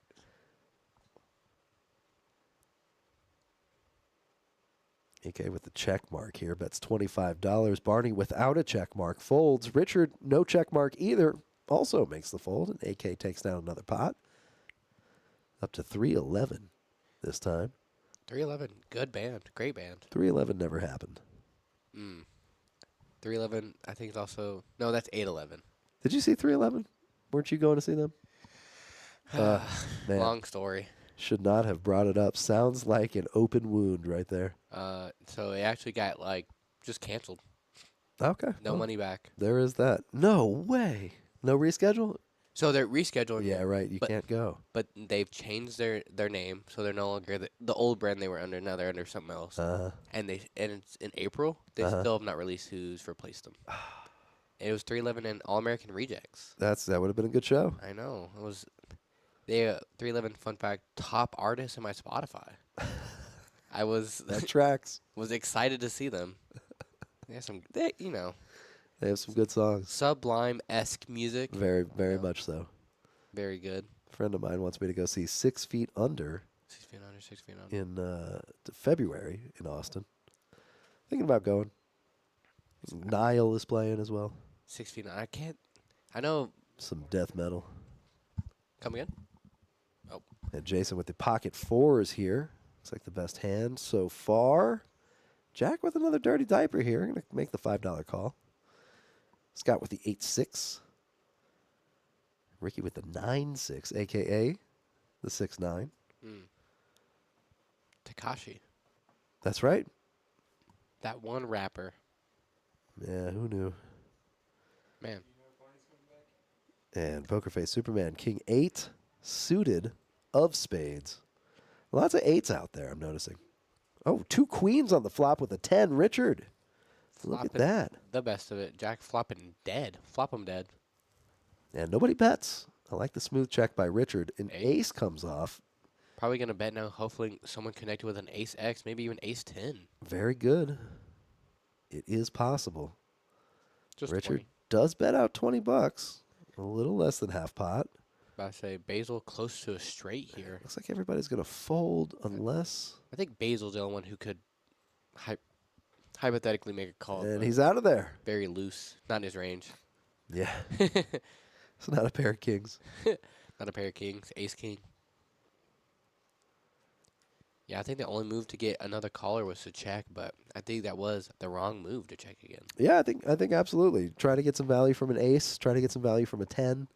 AK with the check mark here. Bets $25. Barney without a check mark folds. Richard, no check mark either. Also makes the fold. And AK takes down another pot. Up to 311 this time. 311. Good band. Great band. 311 never happened. 311, I think it's also... No, that's 811. Did you see 311? Weren't you going to see them? Man, Long story. should not have brought it up. Sounds like an open wound right there. So it actually got, just canceled. Okay. No money back. There is that. No way. No reschedule? So they're rescheduling. Yeah, right. You but- can't go. But they've changed their name, so they're no longer the old brand they were under. Now they're under something else. And it's in April. They still have not released who's replaced them. It was 311 and All American Rejects. That would have been a good show. I know. It was 311. Fun fact: top artist in my Spotify. I was That tracks. was excited to see them. They have some, They have some good songs. Sublime-esque music. Very, very much so. Very good. A friend of mine wants me to go see 6 Feet Under 6 feet under, 6 feet under. in February in Austin. Thinking about going. Nile is playing as well. 6 feet under. I know. Some death metal. Come again? Oh. And Jason with the pocket 4s here. Looks like the best hand so far. Jack with another dirty diaper here. Going to make the $5 call. Scott with the 8-6. Ricky with the 9-6, a.k.a. the 6-9. Takashi. That's right. That one rapper. Yeah, who knew? Man. And Poker Face Superman, King 8, suited of spades. Lots of 8s out there, I'm noticing. Oh, 2 queens on the flop with a 10. Richard. Look at that. The best of it. Jack flopping dead. Flop him dead. And nobody bets. I like the smooth check by Richard. An Ace. ace comes off. Probably going to bet now. Hopefully someone connected with an ace X, maybe even ace 10. Very good. It is possible. Just Richard 20. does bet out $20. A little less than half pot. About to say Basil close to a straight here. Looks like everybody's going to fold unless... I think Basil's the only one who could hypothetically make a call. And but he's out of there. very loose. Not in his range. Yeah. It's not a pair of kings. Not a pair of kings. Ace king. Yeah, I think the only move to get another caller was to check, but I think that was the wrong move to check again. Yeah, I think absolutely. Try to get some value from an ace. Try to get some value from a 10.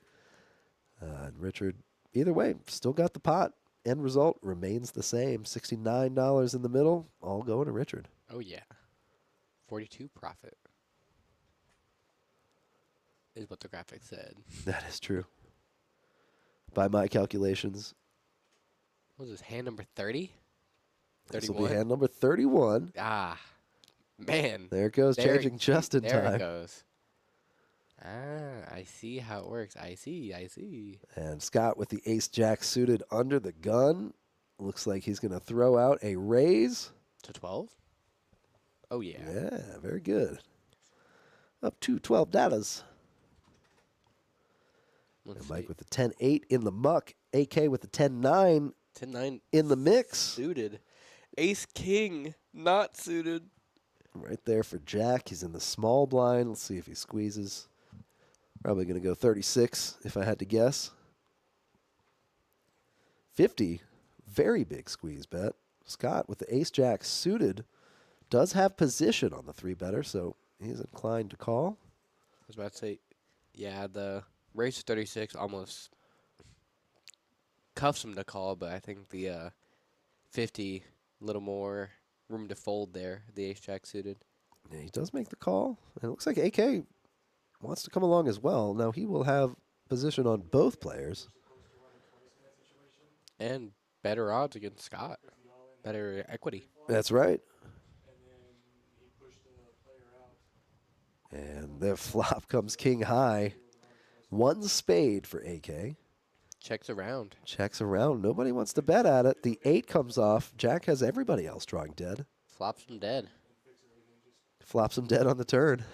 And Richard, either way, still got the pot. End result remains the same. $69 in the middle, all going to Richard. Oh, yeah. 42 profit is what the graphic said. That is true. By my calculations, What was this, hand number 30? this will be 31? hand number 31. Ah, man. There it goes, There- changing just in There time. it goes. Ah, I see how it works. I see. And Scott with the ace-jack suited under the gun. Looks like he's going to throw out a raise. To 12? Oh, yeah. Yeah, very good. Up to $12. Let's And see. Mike with the 10-8 in the muck. AK with the 10-9 10-9 in the mix. suited. Ace king not suited. Right there for Jack. He's in the small blind. Let's see if he squeezes. Probably going to go 36 if I had to guess. 50. Very big squeeze bet. Scott with the ace-jack suited does have position on the 3-better, so he's inclined to call. I was about to say, yeah, the race to 36 almost cuffs him to call, but I think the 50, a little more room to fold there, the ace-jack suited. Yeah, he does make the call. And it looks like AK wants to come along as well. Now he will have position on both players. And better odds against Scott. Better equity. That's right. And the flop comes king high. One spade for AK. Checks around. Checks around. Nobody wants to bet at it. The 8 comes off. Jack has everybody else drawing dead. Flops him dead. Flops him dead on the turn.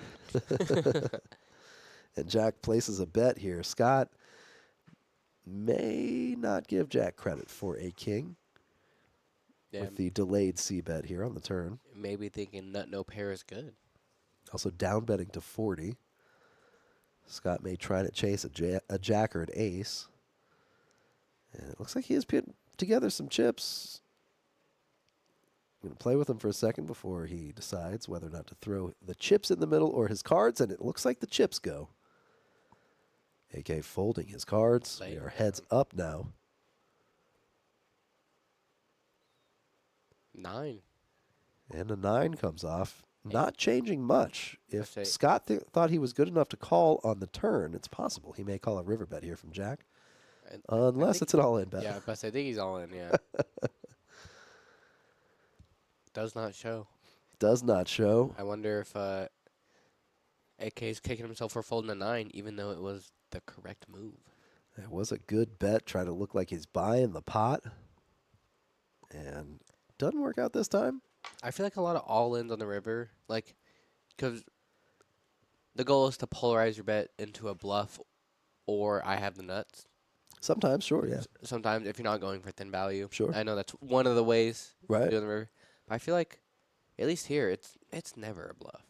And Jack places a bet here. Scott may not give Jack credit for a king Yeah, with the delayed C bet here on the turn. maybe thinking nut no pair is good. Also down betting to 40. Scott may try to chase a jack or an ace. And it looks like he has put together some chips. I'm going to play with him for a second before he decides whether or not to throw the chips in the middle or his cards, and it looks like the chips go. AK folding his cards. We are heads up now. 9. And a 9 comes off. Not changing much. If say- Scott thought he was good enough to call on the turn, it's possible he may call a river bet here from Jack. And Unless think- it's an all-in bet. Yeah, but I think he's all in, yeah. Does not show. Does not show. I wonder if AK's kicking himself for folding a 9, even though it was the correct move. It was a good bet, trying to look like he's buying the pot. And doesn't work out this time. I feel like a lot of all-ins on the river, like, because the goal is to polarize your bet into a bluff or I have the nuts. Sometimes, sure, yeah. Sometimes if you're not going for thin value. Sure. I know that's one of the ways to Right. do it on the river. But I feel like, at least here, it's never a bluff.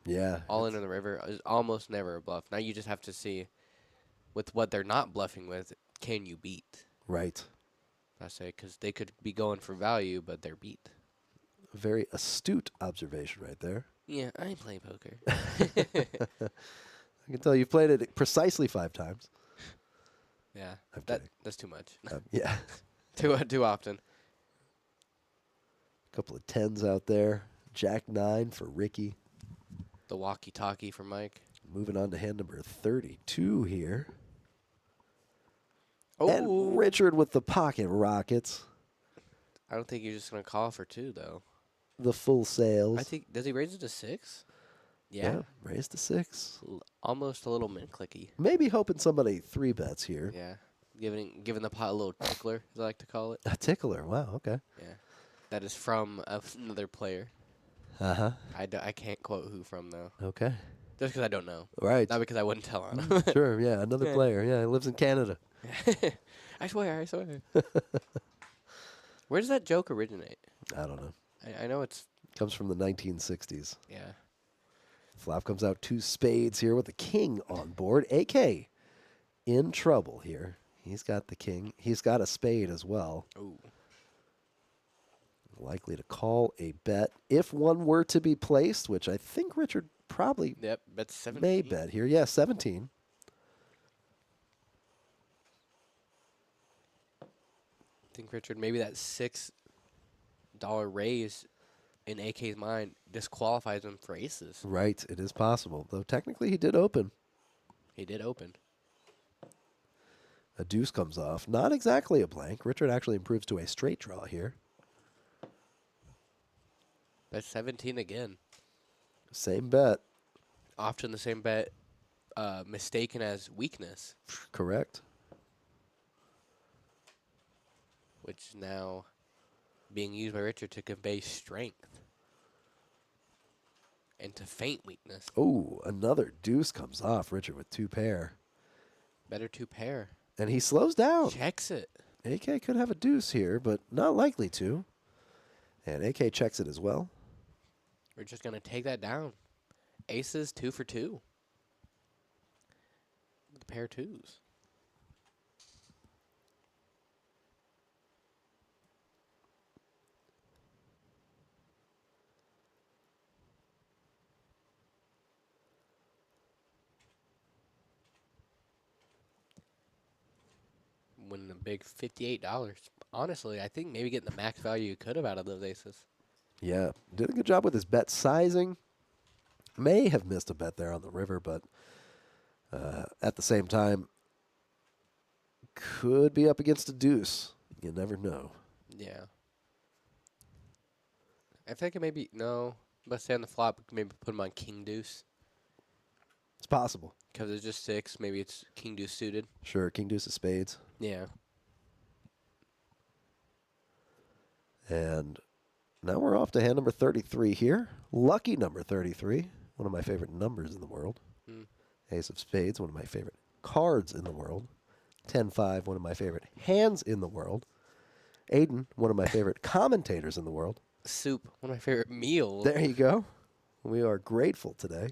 Yeah. All in on the river is almost never a bluff. Now you just have to see, with what they're not bluffing with, can you beat? Right. I say, because they could be going for value, but they're beat. Very astute observation right there. Yeah, I ain't playing poker. I can tell you've played it precisely 5 times. Yeah, I'm kidding. that's too much. Yeah. Too often. A couple of 10s out there. Jack 9 for Ricky. The walkie-talkie for Mike. Moving on to hand number 32 here. Oh, And Richard with the pocket rockets. I don't think you're just gonna call for 2 though. The full sales. I think does he raise it to 6? Yeah, Raised to 6. almost a little min clicky. Maybe hoping somebody 3 bets here. Yeah, giving the pot a little tickler, as I like to call it. A tickler. Wow, okay. Yeah, that is from another player. Uh-huh. I can't quote who from though. Okay. Just because I don't know. Right. Not because I wouldn't tell him. Sure, yeah, another Yeah. player. Yeah, he lives in Canada. I swear. Where does that joke originate? I don't know. I know it's, Comes from the 1960s. yeah. Flop comes out 2 spades here with the king on board. AK in trouble here. He's got the king. He's got a spade as well. Ooh. Likely to call a bet if one were to be placed, which I think Richard probably Yep, that's 17. may bet here. Yeah, 17. I think, Richard, maybe that $6 raise in AK's mind disqualifies him for aces. Right, it is possible. Though technically he did open. He did open. A deuce comes off. Not exactly a blank. Richard actually improves to a straight draw here. That's 17 again. Same bet. Often the same bet mistaken as weakness, Correct. which is now being used by Richard to convey strength and to feint weakness. Oh, another deuce comes off. Richard with 2 pair. Better 2 pair. And he slows down. Checks it. AK could have a deuce here, but not likely to. And AK checks it as well. We're just going to take that down. Aces 2 for 2. With a pair of 2s. Winning a big $58. Honestly, I think maybe getting the max value you could have out of those aces. Yeah, did a good job with his bet sizing. May have missed a bet there on the river, but at the same time, could be up against a deuce. You never know. Yeah. I think it maybe, no. Let's say on the flop, maybe put him on king deuce. It's possible. Because it's just 6. Maybe it's king deuce suited. Sure, king deuce of spades. Yeah. And now we're off to hand number 33 here. Lucky number 33, one of my favorite numbers in the world. Ace of spades, one of my favorite cards in the world. 10-5, one of my favorite hands in the world. Aiden, one of my favorite commentators in the world. Soup, one of my favorite meals. There you go. We are grateful today.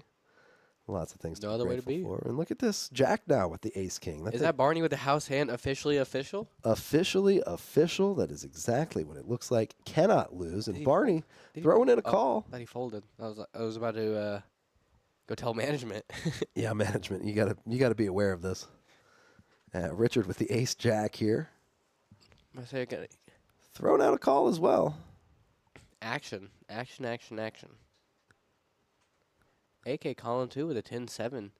Lots of things No to be other way to grateful be. for. And look at this Jack now with the ace king. That's Is that Barney with the house hand officially official? officially official? That is exactly what it looks like. Cannot lose. And Did he- Barney did he- throwing in a Oh, call. thought he folded. I was about to go tell management. Yeah, management. You gotta be aware of this. Richard with the ace jack here. I say again, Throwing out a call as well. action. AK calling too with a 10-7.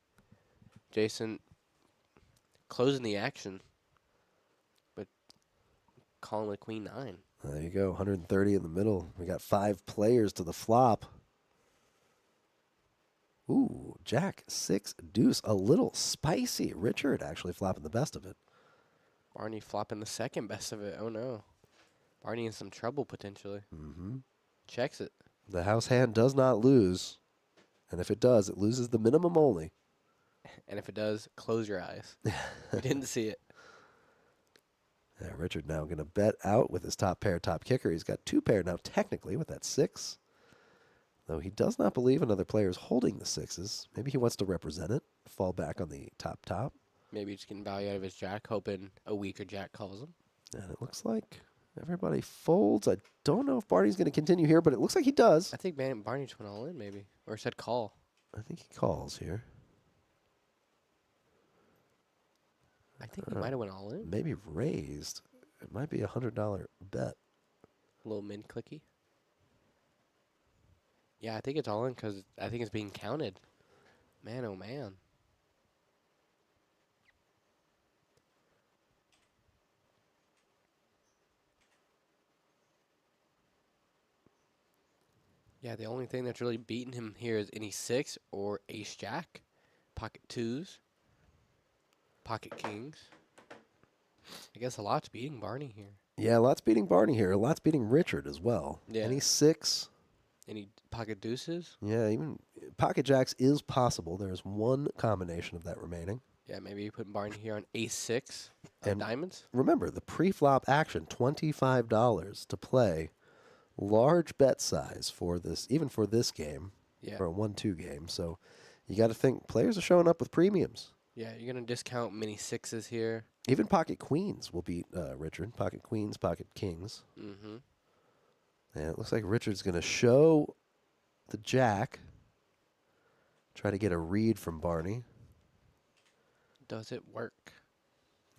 Jason closing the action, but calling with queen 9. There you go. 130 in the middle. We got 5 players to the flop. Ooh, Jack 6 deuce. A little spicy. Richard actually flopping the best of it. Barney flopping the second best of it. Oh no. Barney in some trouble potentially. Mm-hmm. Checks it. The house hand does not lose. And if it does, it loses the minimum only. And if it does, close your eyes. You didn't see it. Yeah, Richard now going to bet out with his top pair, top kicker. He's got 2 pair now technically with that 6. Though he does not believe another player is holding the 6s. Maybe he wants to represent it, fall back on the top. Maybe he's getting value out of his jack, hoping a weaker jack calls him. And it looks like everybody folds. I don't know if Barney's going to continue here, but it looks like he does. I think Barney just went all in, maybe. Or said call. I think he calls here. I think he might have went all in. Maybe raised. It might be $100 bet. A little min clicky. Yeah, I think it's all in because I think it's being counted. Man, oh man. Yeah, the only thing that's really beating him here is any 6 or ace jack, pocket 2s, pocket kings. I guess a lot's beating Barney here. Yeah, lots beating Barney here. Lots beating Richard as well. Yeah. Any 6. Any pocket deuces? Yeah, even Pocket Jacks is possible. There's one combination of that remaining. Yeah, maybe you put Barney here on ace-6 of And diamonds. Remember, the pre-flop action, $25 to play. Large bet size for this, even for this game, Yeah. or a 1-2 game. So you got to think players are showing up with premiums. Yeah, you're going to discount mini sixes here. Even pocket queens will beat Richard. Pocket queens, pocket kings. Mm-hmm. And it looks like Richard's going to show the jack. Try to get a read from Barney. Does it work?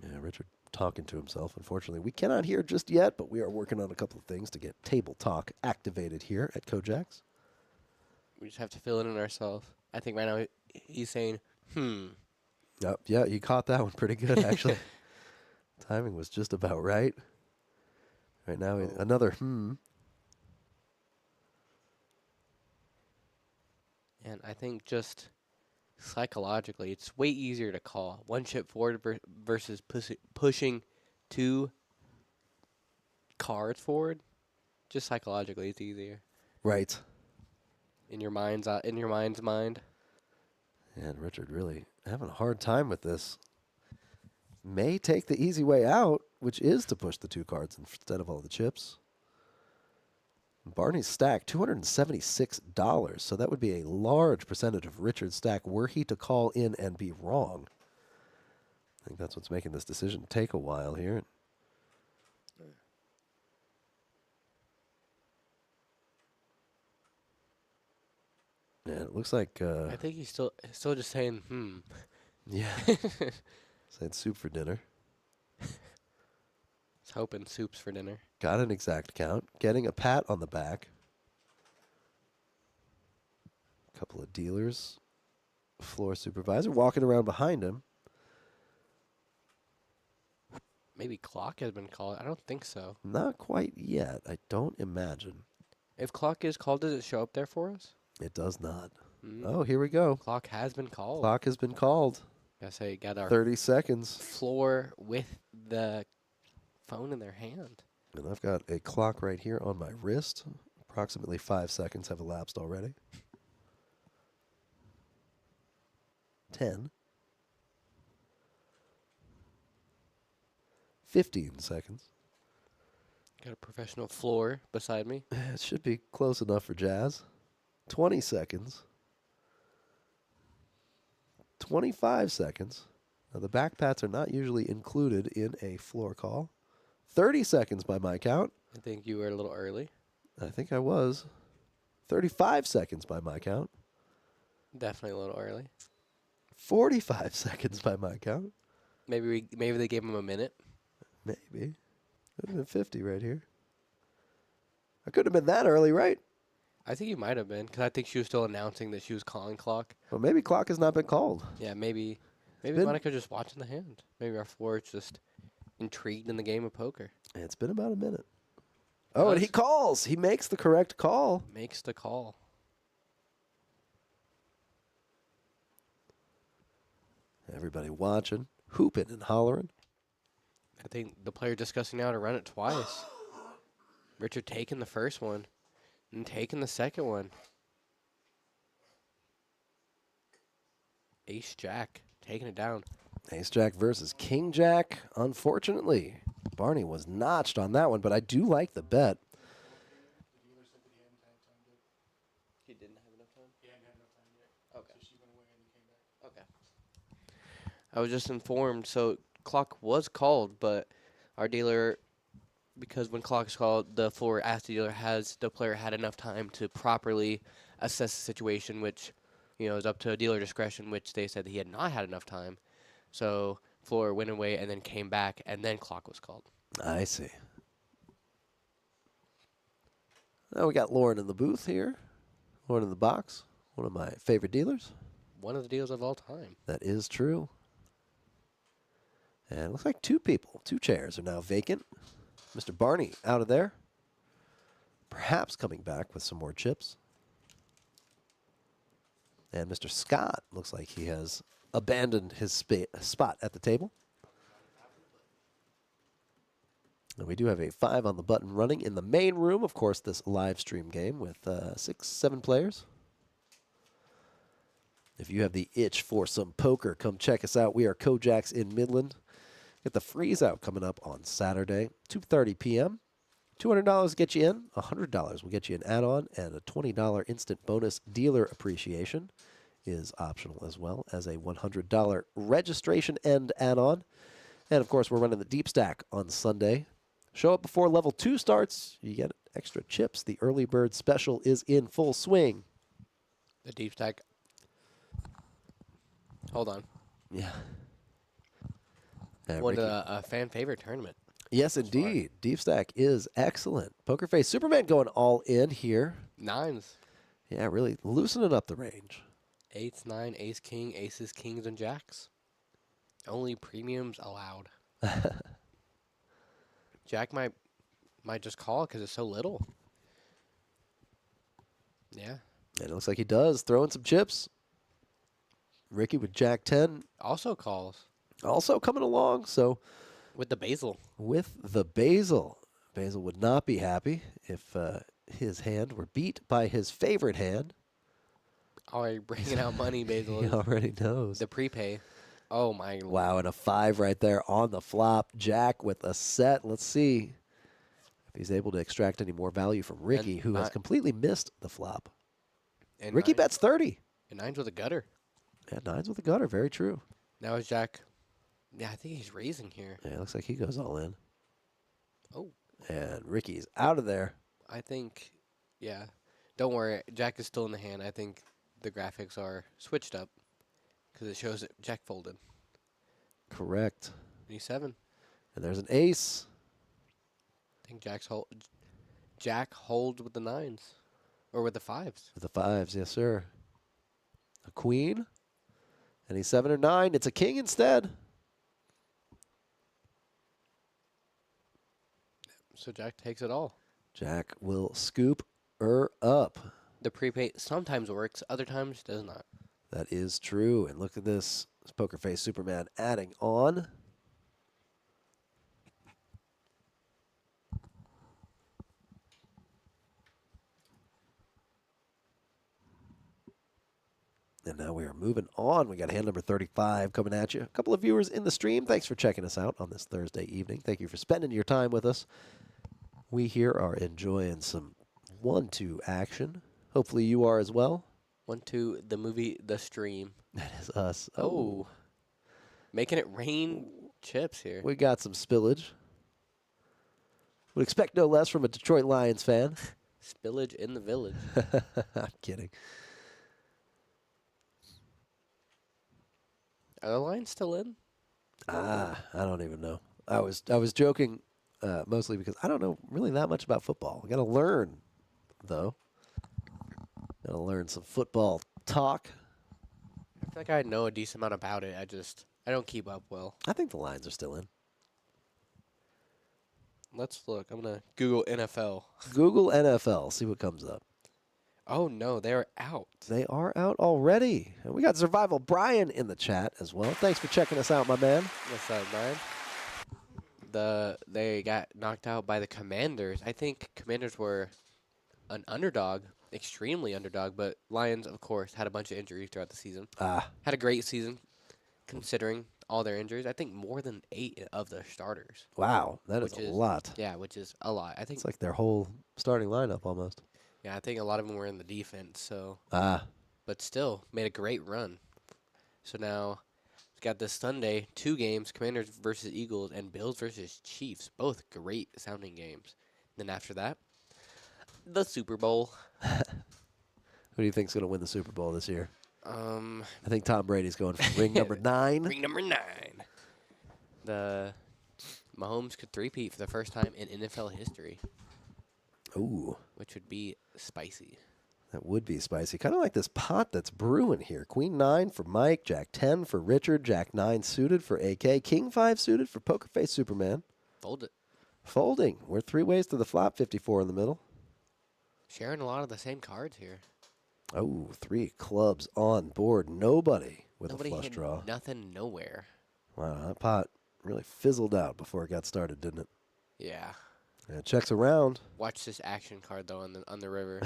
Yeah, Richard talking to himself. Unfortunately, we cannot hear just yet, but we are working on a couple of things to get table talk activated here at KoJack's. We just have to fill it in ourselves. I think right now he's saying, Yep, yeah, you caught that one pretty good, actually. Timing was just about right. Right now, another And I think just psychologically, it's way easier to call. One chip forward versus pushing 2 cards forward. Just psychologically, it's easier. Right. In your mind's mind. And Richard really having a hard time with this. May take the easy way out, which is to push the 2 cards instead of all the chips. Barney's stack, $276, so that would be a large percentage of Richard's stack were he to call in and be wrong. I think that's what's making this decision take a while here. Yeah, it looks like... I think he's still just saying, Yeah. Saying soup for dinner. He's hoping soups for dinner. Got an exact count. Getting a pat on the back. Couple of dealers. Floor supervisor walking around behind him. Maybe clock has been called. I don't think so. Not quite yet. I don't imagine. If clock is called, does it show up there for us? It does not. Mm. Oh, here we go. Clock has been called. Clock has been called. I say, got our 30 seconds. floor with the phone in their hand. And I've got a clock right here on my wrist. Approximately 5 seconds have elapsed already. 10. 15 seconds. Got a professional floor beside me. It should be close enough for Jazz. 20 seconds. 25 seconds. Now, the back pats are not usually included in a floor call. 30 seconds by my count. I think you were a little early. I think I was. 35 seconds by my count. Definitely a little early. 45 seconds by my count. Maybe they gave him a minute. Maybe. Could have been 50 right here. I couldn't have been that early, right? I think you might have been, because I think she was still announcing that she was calling clock. Well, maybe clock has not been called. Yeah, maybe been- Monica just watching the hand. Maybe our floor is just intrigued in the game of poker. It's been about a minute. Oh, and he calls. He makes the correct call. Makes the call. Everybody watching, hooping and hollering. I think the player discussing now to run it twice. Richard taking the first one and taking the second one. Ace Jack taking it down. Ace Jack versus King Jack. Unfortunately, Barney was notched on that one, but I do like the bet. He didn't have enough time? He hadn't had enough time yet. Okay. So she went away and he came back. Okay. I was just informed, so clock was called, but our dealer, because when clock is called, the floor asked the player had enough time to properly assess the situation, which, is up to dealer discretion, which they said that he had not had enough time. So floor went away and then came back, and then clock was called. I see. Now we got Lauren in the booth here. Lauren in the box. One of my favorite dealers. One of the deals of all time. That is true. And it looks like 2 chairs are now vacant. Mr. Barney out of there. Perhaps coming back with some more chips. And Mr. Scott looks like he has abandoned his spot at the table. And we do have a 5 on the button running in the main room. Of course, this live stream game with 6, 7 players. If you have the itch for some poker, come check us out. We are KoJack's in Midland. Get the freeze out coming up on Saturday, 2:30 p.m. $200 get you in. $100 will get you an add-on, and a $20 instant bonus dealer appreciation is optional, as well as a $100 registration and add-on. And of course, we're running the deep stack on Sunday. Show up before level 2 starts. You get extra chips. The early bird special is in full swing. The deep stack. Hold on. Yeah. What a fan favorite tournament. Yes, indeed. Deep stack is excellent. Poker Face Superman going all in here. Nines. Yeah, really loosening up the range. Eights, nine, ace, king, aces, kings, and jacks. Only premiums allowed. Jack might just call because it's so little. Yeah. And it looks like he does. Throwing some chips. Ricky with Jack 10 Also calls also coming along. So with the basil. with the Basil. Basil would not be happy if his hand were beat by his favorite hand. Already bringing out money, basil. He already knows. The prepay. Oh, my. Wow, and a 5 right there on the flop. Jack with a set. Let's see if he's able to extract any more value from Ricky, And who has not- completely missed the flop. And Ricky nine- bets 30. And nines with a gutter. Yeah, 9s with a gutter. Very true. Now is Jack. Yeah, I think he's raising here. Yeah, it looks like he goes all in. Oh, And Ricky's out of there. I think, yeah. Don't worry, Jack is still in the hand. I think the graphics are switched up because it shows that Jack folded. Correct. 87. And there's an ace. I think Jack holds with the nines or with the fives. With the 5s, yes, sir. A queen. And he's 7 or 9. It's a king instead. So Jack takes it all. Jack will scoop her up. The prepay sometimes works, other times does not. That is true. And look at this. This Poker Face Superman adding on. And now we are moving on. We got hand number 35 coming at you. A couple of viewers in the stream. Thanks for checking us out on this Thursday evening. Thank you for spending your time with us. We here are enjoying some 1-2 action. Hopefully you are as well. 1-2, the movie, the stream. That is us. Oh. Making it rain chips here. We got some spillage. Would expect no less from a Detroit Lions fan. Spillage in the village. I'm kidding. Are the Lions still in? I don't even know. I was joking mostly because I don't know really that much about football. I got to learn, though. Got to learn some football talk. I feel like I know a decent amount about it. I don't keep up well. I think the Lions are still in. Let's look. I'm going to Google NFL. Google NFL. See what comes up. Oh, no, they're out. They are out already. And we got Survival Brian in the chat as well. Thanks for checking us out, my man. What's up, Brian? They got knocked out by the Commanders. I think Commanders were an underdog, extremely underdog, but Lions, of course, had a bunch of injuries throughout the season. Had a great season considering all their injuries. I think more than 8 of their starters. Wow, that is Which a is- lot. Yeah, which is a lot. I think It's like their whole starting lineup almost. yeah, I think a lot of them were in the defense, so but still made a great run. So now we've got this Sunday, 2 games, Commanders versus Eagles and Bills versus Chiefs, both great sounding games. Then after that, the Super Bowl. Who do you think's going to win the Super Bowl this year? Um, I think Tom Brady's going for ring number 9. ring number 9. The Mahomes could three-peat for the first time in NFL history, Ooh, which would be spicy. that would be spicy. Kind of like this pot that's brewing here. Queen 9 for Mike, Jack 10 for Richard, Jack 9 suited for AK, King 5 suited for Poker Face Superman. Fold it. Folding. We're 3 ways to the flop, 54 in the middle. Sharing a lot of the same cards here. Oh, 3 clubs on board. Nobody with Nobody a flush hit draw. nothing nowhere. Wow, that pot really fizzled out before it got started, didn't it? Yeah. Yeah, checks around. Watch this action card though on the river.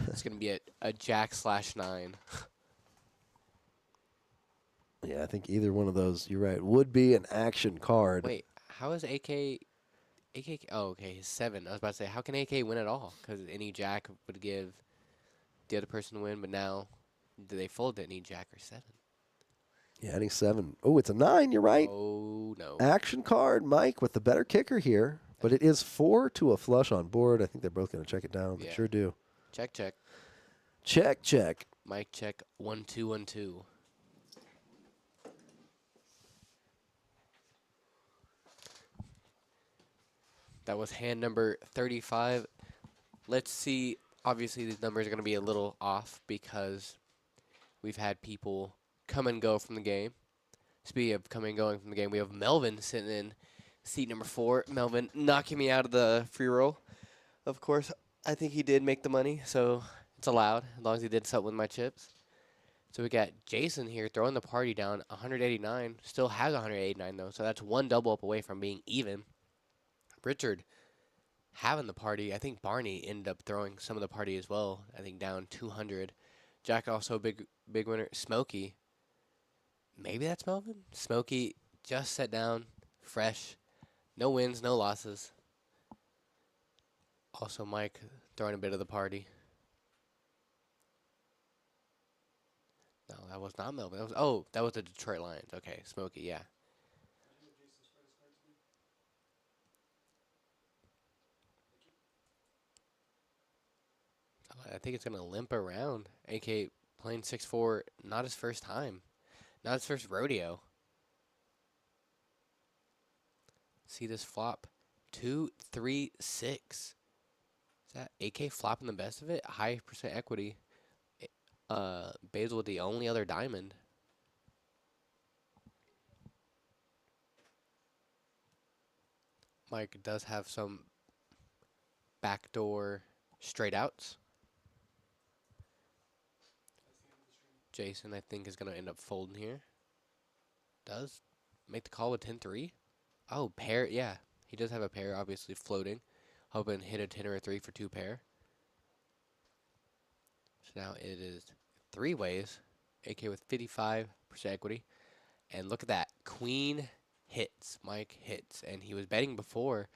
It's gonna be a Jack/9. Yeah, I think either one of those, you're right, would be an action card. Wait, how is AK? AK? Oh, okay, he's 7. I was about to say, how can AK win at all? Because any jack would give the other person the win, but now do they fold to any jack or 7? Yeah, any 7. Oh, it's a 9, you're right. Oh no. Action card, Mike, with the better kicker here. But it is 4 to a flush on board. I think they're both going to check it down. They Yeah. sure do. Check, check. Check, check. Mike check 1 2 1 2. That was hand number 35. Let's see. Obviously, these numbers are going to be a little off because we've had people come and go from the game. Speaking of coming and going from the game, we have Melvin sitting in seat number 4. Melvin knocking me out of the free roll. Of course, I think he did make the money, so it's allowed as long as he did something with my chips. So we got Jason here throwing the party down 189. Still has 189 though, so that's one double up away from being even. Richard having the party. I think Barney ended up throwing some of the party as well. I think down 200. Jack also big winner. Smokey. Maybe that's Melvin. Smokey just set down, fresh, no wins, no losses. Also Mike throwing a bit of the party. No, that was not Melvin. That was the Detroit Lions. Okay, Smokey, yeah. I think it's going to limp around. AK playing 6-4, not his first time. Not his first rodeo. See this flop. 2, 3, 6. Is that AK flopping the best of it? High percent equity. Basil with the only other diamond. Mike does have some backdoor straight outs. Jason, I think, is going to end up folding here. Does make the call with 10-3. Oh, pair. Yeah, he does have a pair, obviously floating. Hoping to hit a 10 or a 3 for 2 pair. So now it is 3 ways. AK with 55% equity. And look at that. Queen hits. Mike hits. And he was betting before.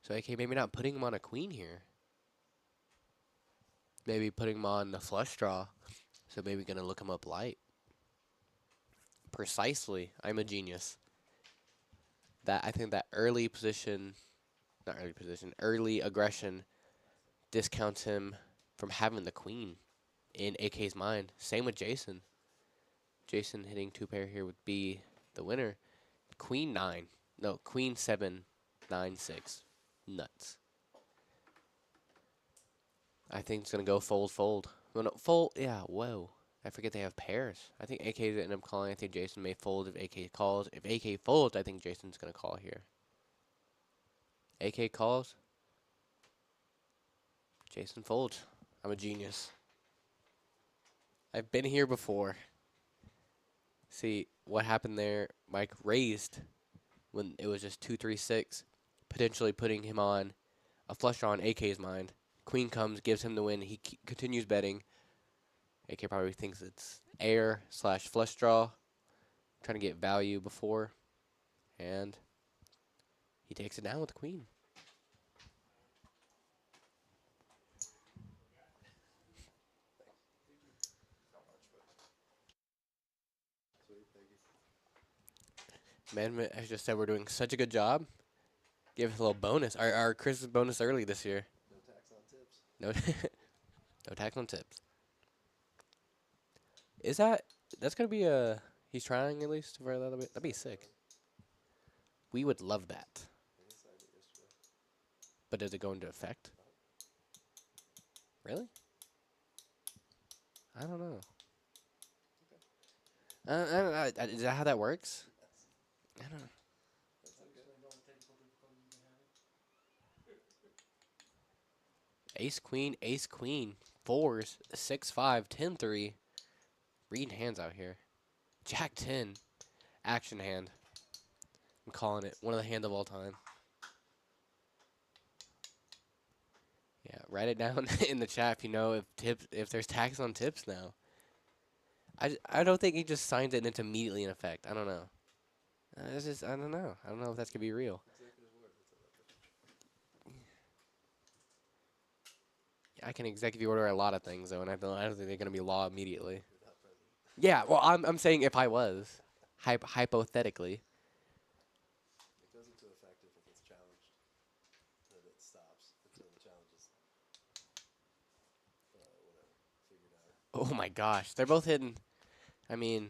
So AK maybe not putting him on a queen here. Maybe putting him on the flush draw. So maybe going to look him up light. Precisely. I'm a genius. I think that early aggression discounts him from having the queen in AK's mind. Same with Jason. Jason hitting 2 pair here would be the winner. Queen 9. No, Queen 7, 9, 6. Nuts. I think it's going to go fold, fold. Well, no, fold. Yeah, whoa. I forget they have pairs. I think AK is end up calling. I think Jason may fold if AK calls. If AK folds, I think Jason's going to call here. AK calls. Jason folds. I'm a genius. I've been here before. See, what happened there, Mike raised when it was just 2, 3, 6, potentially putting him on a flush draw on AK's mind. Queen comes, gives him the win. He continues betting. AK probably thinks it's air / flush draw. Trying to get value before. And he takes it down with the queen. Management has just said we're doing such a good job. Give us a little bonus. Our Christmas bonus early this year. No tax on tips. No, no tax on tips. That's gonna be a? He's trying at least for a little bit. That'd be sick. We would love that. But does it go into effect? Really? I don't know. I don't know. Is that how that works? I don't know. Ace queen, 4s, 6 5, 10 3. Reading hands out here. Jack 10, action hand. I'm calling it one of the hands of all time. Yeah, write it down in the chat if you know if there's tax on tips now. I don't think he just signed it and it's immediately in effect. I don't know. It's just I don't know. I don't know if that's gonna be real. I can executive order a lot of things though, and I don't think they're gonna be law immediately. Yeah, well, I'm saying if I was, hypothetically. It goes into effect if it gets challenged, and it stops until the challenge is whatever figured out. Oh my gosh, they're both hitting. I mean,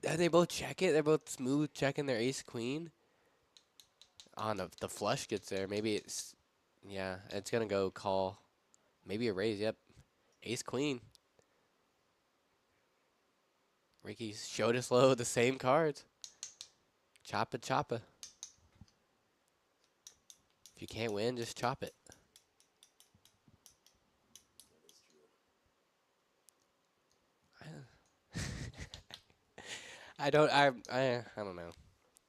they both check it. They're both smooth checking their ace queen. On the flush gets there. Maybe it's yeah. It's gonna go call. Maybe a raise. Yep, ace queen. Ricky showed us low the same cards. Choppa choppa. If you can't win, just chop it. I don't know.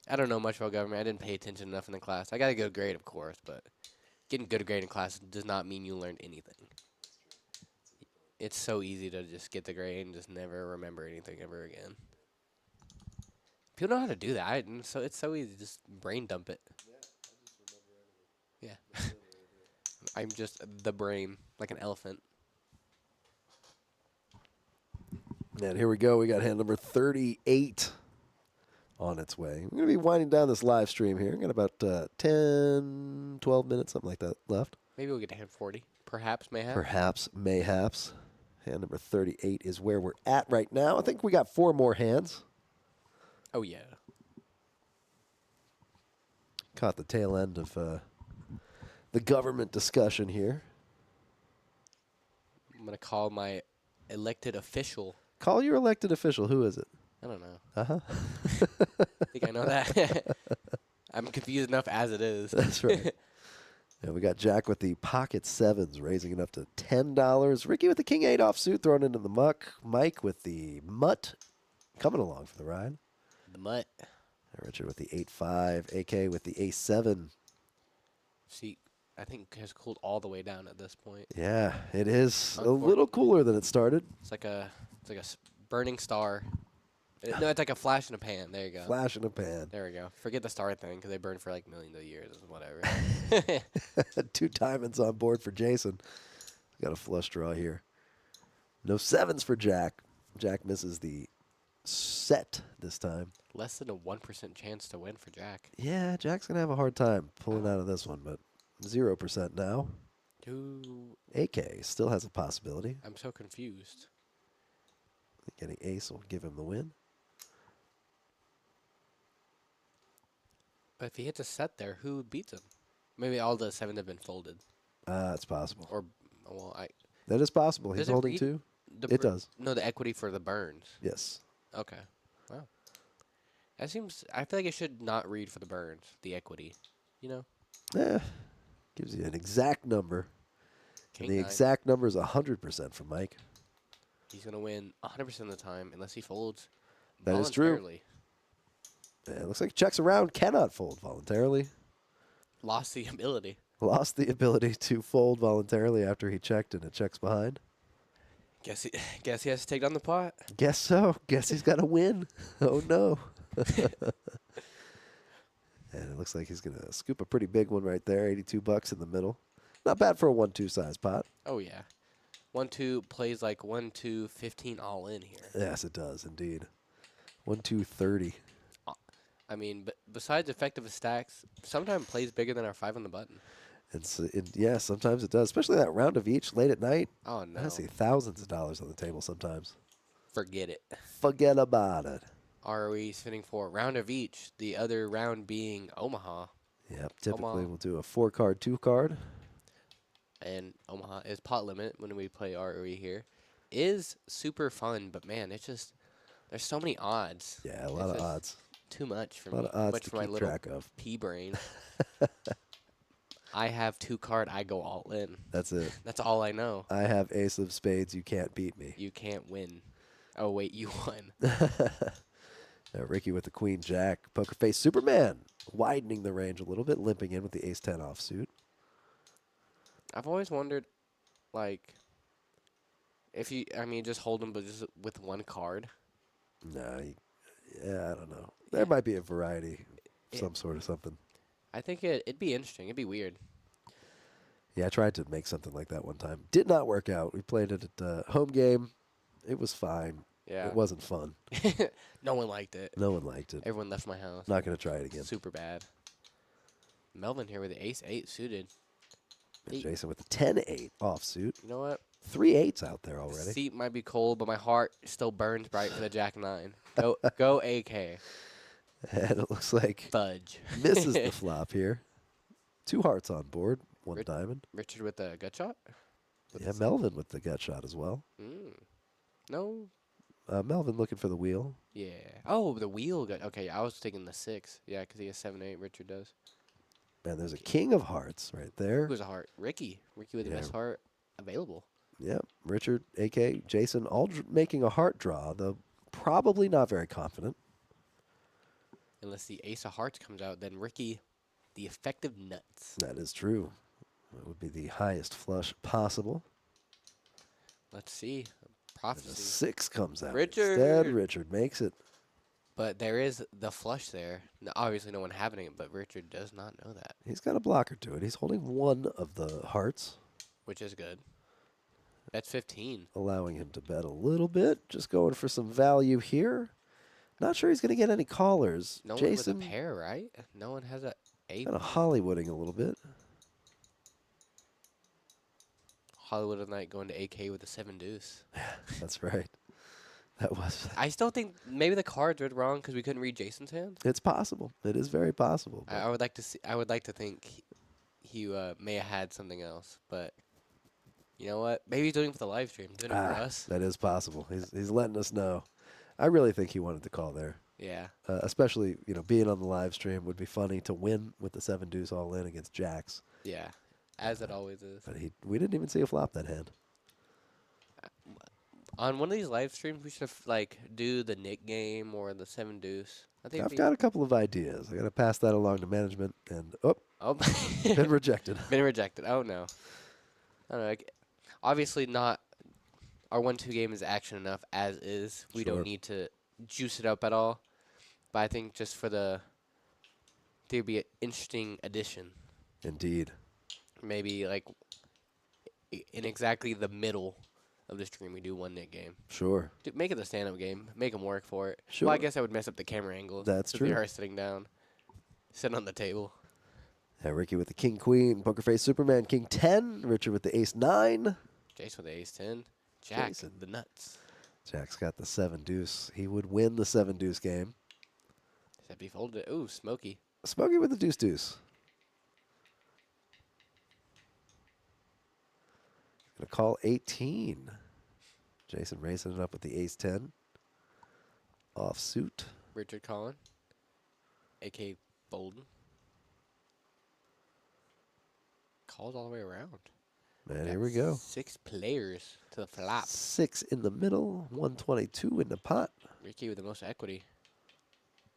I don't know much about government. I didn't pay attention enough in the class. I got a good grade, of course, but getting good grade in class does not mean you learned anything. It's so easy to just get the grade and just never remember anything ever again. People know how to do that. It's so easy. Just brain dump it. Yeah. I'm just the brain, like an elephant. And here we go. We got hand number 38 on its way. We're going to be winding down this live stream here. Got about 10, 12 minutes, something like that left. Maybe we'll get to hand 40. Perhaps, mayhap. Perhaps, mayhaps. Hand number 38 is where we're at right now. I think we got 4 more hands. Oh, yeah. Caught the tail end of the government discussion here. I'm going to call my elected official. Call your elected official. Who is it? I don't know. Uh-huh. I think I know that. I'm confused enough as it is. That's right. Yeah, we got Jack with the pocket sevens, raising it up to $10. Ricky with the king 8 offsuit, thrown into the muck. Mike with the mutt, coming along for the ride. The mutt. And Richard with the 8-5. AK with the ace 7. See, I think has cooled all the way down at this point. Yeah, it is a little cooler than it started. It's like a burning star. No, it's like a flash in a pan. There you go. Flash in a pan. There we go. Forget the star thing because they burn for like millions of years or whatever. 2 diamonds on board for Jason. Got a flush draw here. No 7s for Jack. Jack misses the set this time. Less than a 1% chance to win for Jack. Yeah, Jack's going to have a hard time pulling out of this one, but 0% now. Ooh, AK still has a possibility. I'm so confused. Getting ace will give him the win. But if he hits a set there, who beats him? Maybe all the 7 have been folded. It's possible. Or, well, That is possible. He's Does it holding read 2. the It does. No, the equity for the burns. Yes. Okay. Wow. That seems. I feel like it should not read for the burns. The equity. You know. Yeah. Gives you an exact number. King And the 9. exact number is 100% for Mike. He's gonna win 100% of the time unless he folds. That is true. voluntarily. Yeah, it looks like checks around cannot fold voluntarily. Lost the ability. Lost the ability to fold voluntarily after he checked and it checks behind. Guess he has to take down the pot. Guess so. Guess he's got to win. Oh, no. And it looks like he's going to scoop a pretty big one right there. $82 in the middle. Not bad for a 1-2 size pot. Oh yeah. 1-2 plays like 1-2 15 all in here. Yes, it does indeed. 1-2 30. I mean, but besides effective stacks, sometimes plays bigger than our 5 on the button. And so, yeah, sometimes it does, especially that round of each late at night. Oh no. I see thousands of dollars on the table sometimes. Forget it. Forget about it. ROE sitting for round of each. The other round being Omaha. Yep, typically Omaha. we'll do a 4-card, 2-card. And Omaha is pot limit when we play ROE here. Is super fun, but man, it's just there's so many odds. Yeah, a lot of odds. Too much for A lot me. of odds Much to for my keep little track of. pea brain. I have 2 card. I go all in. That's it. That's all I know. I have ace of spades. You can't beat me. You can't win. Oh wait, you won. Ricky with the queen jack. Poker face Superman. Widening the range a little bit. Limping in with the ace 10 offsuit. I've always wondered, like, If you, I mean, just hold them, but just with one card. Nah, yeah, I don't know. There might be a variety, It- some sort of something. I think it'd be interesting. It'd be weird. Yeah, I tried to make something like that one time. Did not work out. We played it at the home game. It was fine. Yeah. It wasn't fun. No one liked it. No one liked it. Everyone left my house. Not going to try it again. Super bad. Melvin here with the ace-8 suited. And Jason with the 10-8 offsuit. You know what? 3 8s out there The already. seat might be cold, but my heart still burns bright for the Jack-9. Go AK. And it looks like Fudge. misses the flop here. 2 hearts on board, 1 Rit- diamond. Richard with the gut shot? With Yeah, the Melvin with the gut shot as well. No. Melvin looking for the wheel. Yeah. Oh, the wheel got. Okay, I was thinking the 6. Yeah, because he has 7-8. Richard does. And there's a king of hearts right there. Who's a heart? Ricky. Ricky with the Yeah. best heart available. Yep, Richard, AK, Jason, all making a heart draw, though probably not very confident. Unless the ace of hearts comes out, then Ricky, the effective nuts. That is true. That would be the highest flush possible. Let's see. And a Prophecy. 6 comes out. Richard! Instead, Richard makes it. But there is the flush there. Obviously, no one having it, but Richard does not know that, He's got a blocker to it. He's holding 1 of the hearts, which is good. That's 15. allowing him to bet a little bit. Just going for some value here. Not sure he's going to get any callers. No Jason one with a pair, right? No one has a 8. kind of Hollywooding a little bit. Hollywood of the night going to AK with a 7 deuce. That's right. That was. I still think maybe the cards read wrong because we couldn't read Jason's hand. It's possible. It is very possible. I would like to see. I would like to think he may have had something else, but you know what? Maybe he's doing it for the live stream, doing it for us. That is possible. He's letting us know. I really think he wanted to call there. Yeah. Especially, being on the live stream would be funny to win with the 7 deuce all in against Jacks. Yeah. As it always is. But we didn't even see a flop that hand. On one of these live streams, we should do the Nick game or the 7 deuce. I think I've got a couple of ideas. I got to pass that along to management, and Oh, been rejected. been rejected. Oh no. I don't know. Obviously not. Our 1-2 game is action enough as is. We Sure. don't need to juice it up at all. But I think just for there'd be an interesting addition. Indeed. Maybe in exactly the middle of the stream, we do 1 Nick game. Sure. Make it the stand-up game. Make them work for it. Sure. Well, I guess I would mess up the camera angles. That's since we true. are sitting down, sitting on the table. Yeah, Ricky with the king queen, poker face Superman king 10, Richard with the ace 9. Jason with the ace 10. Jack, Jason. the nuts. Jack's got the 7 deuce. He would win the 7 deuce game. Except he folded it. Ooh, Smokey. Smokey with the deuce deuce. Gonna call 18. Jason raising it up with the ace 10. Offsuit. Richard Collin. A.K. Bolden. Calls all the way around. And here we go. 6 players to the flop. 6 in the middle, 122 in the pot. Ricky with the most equity.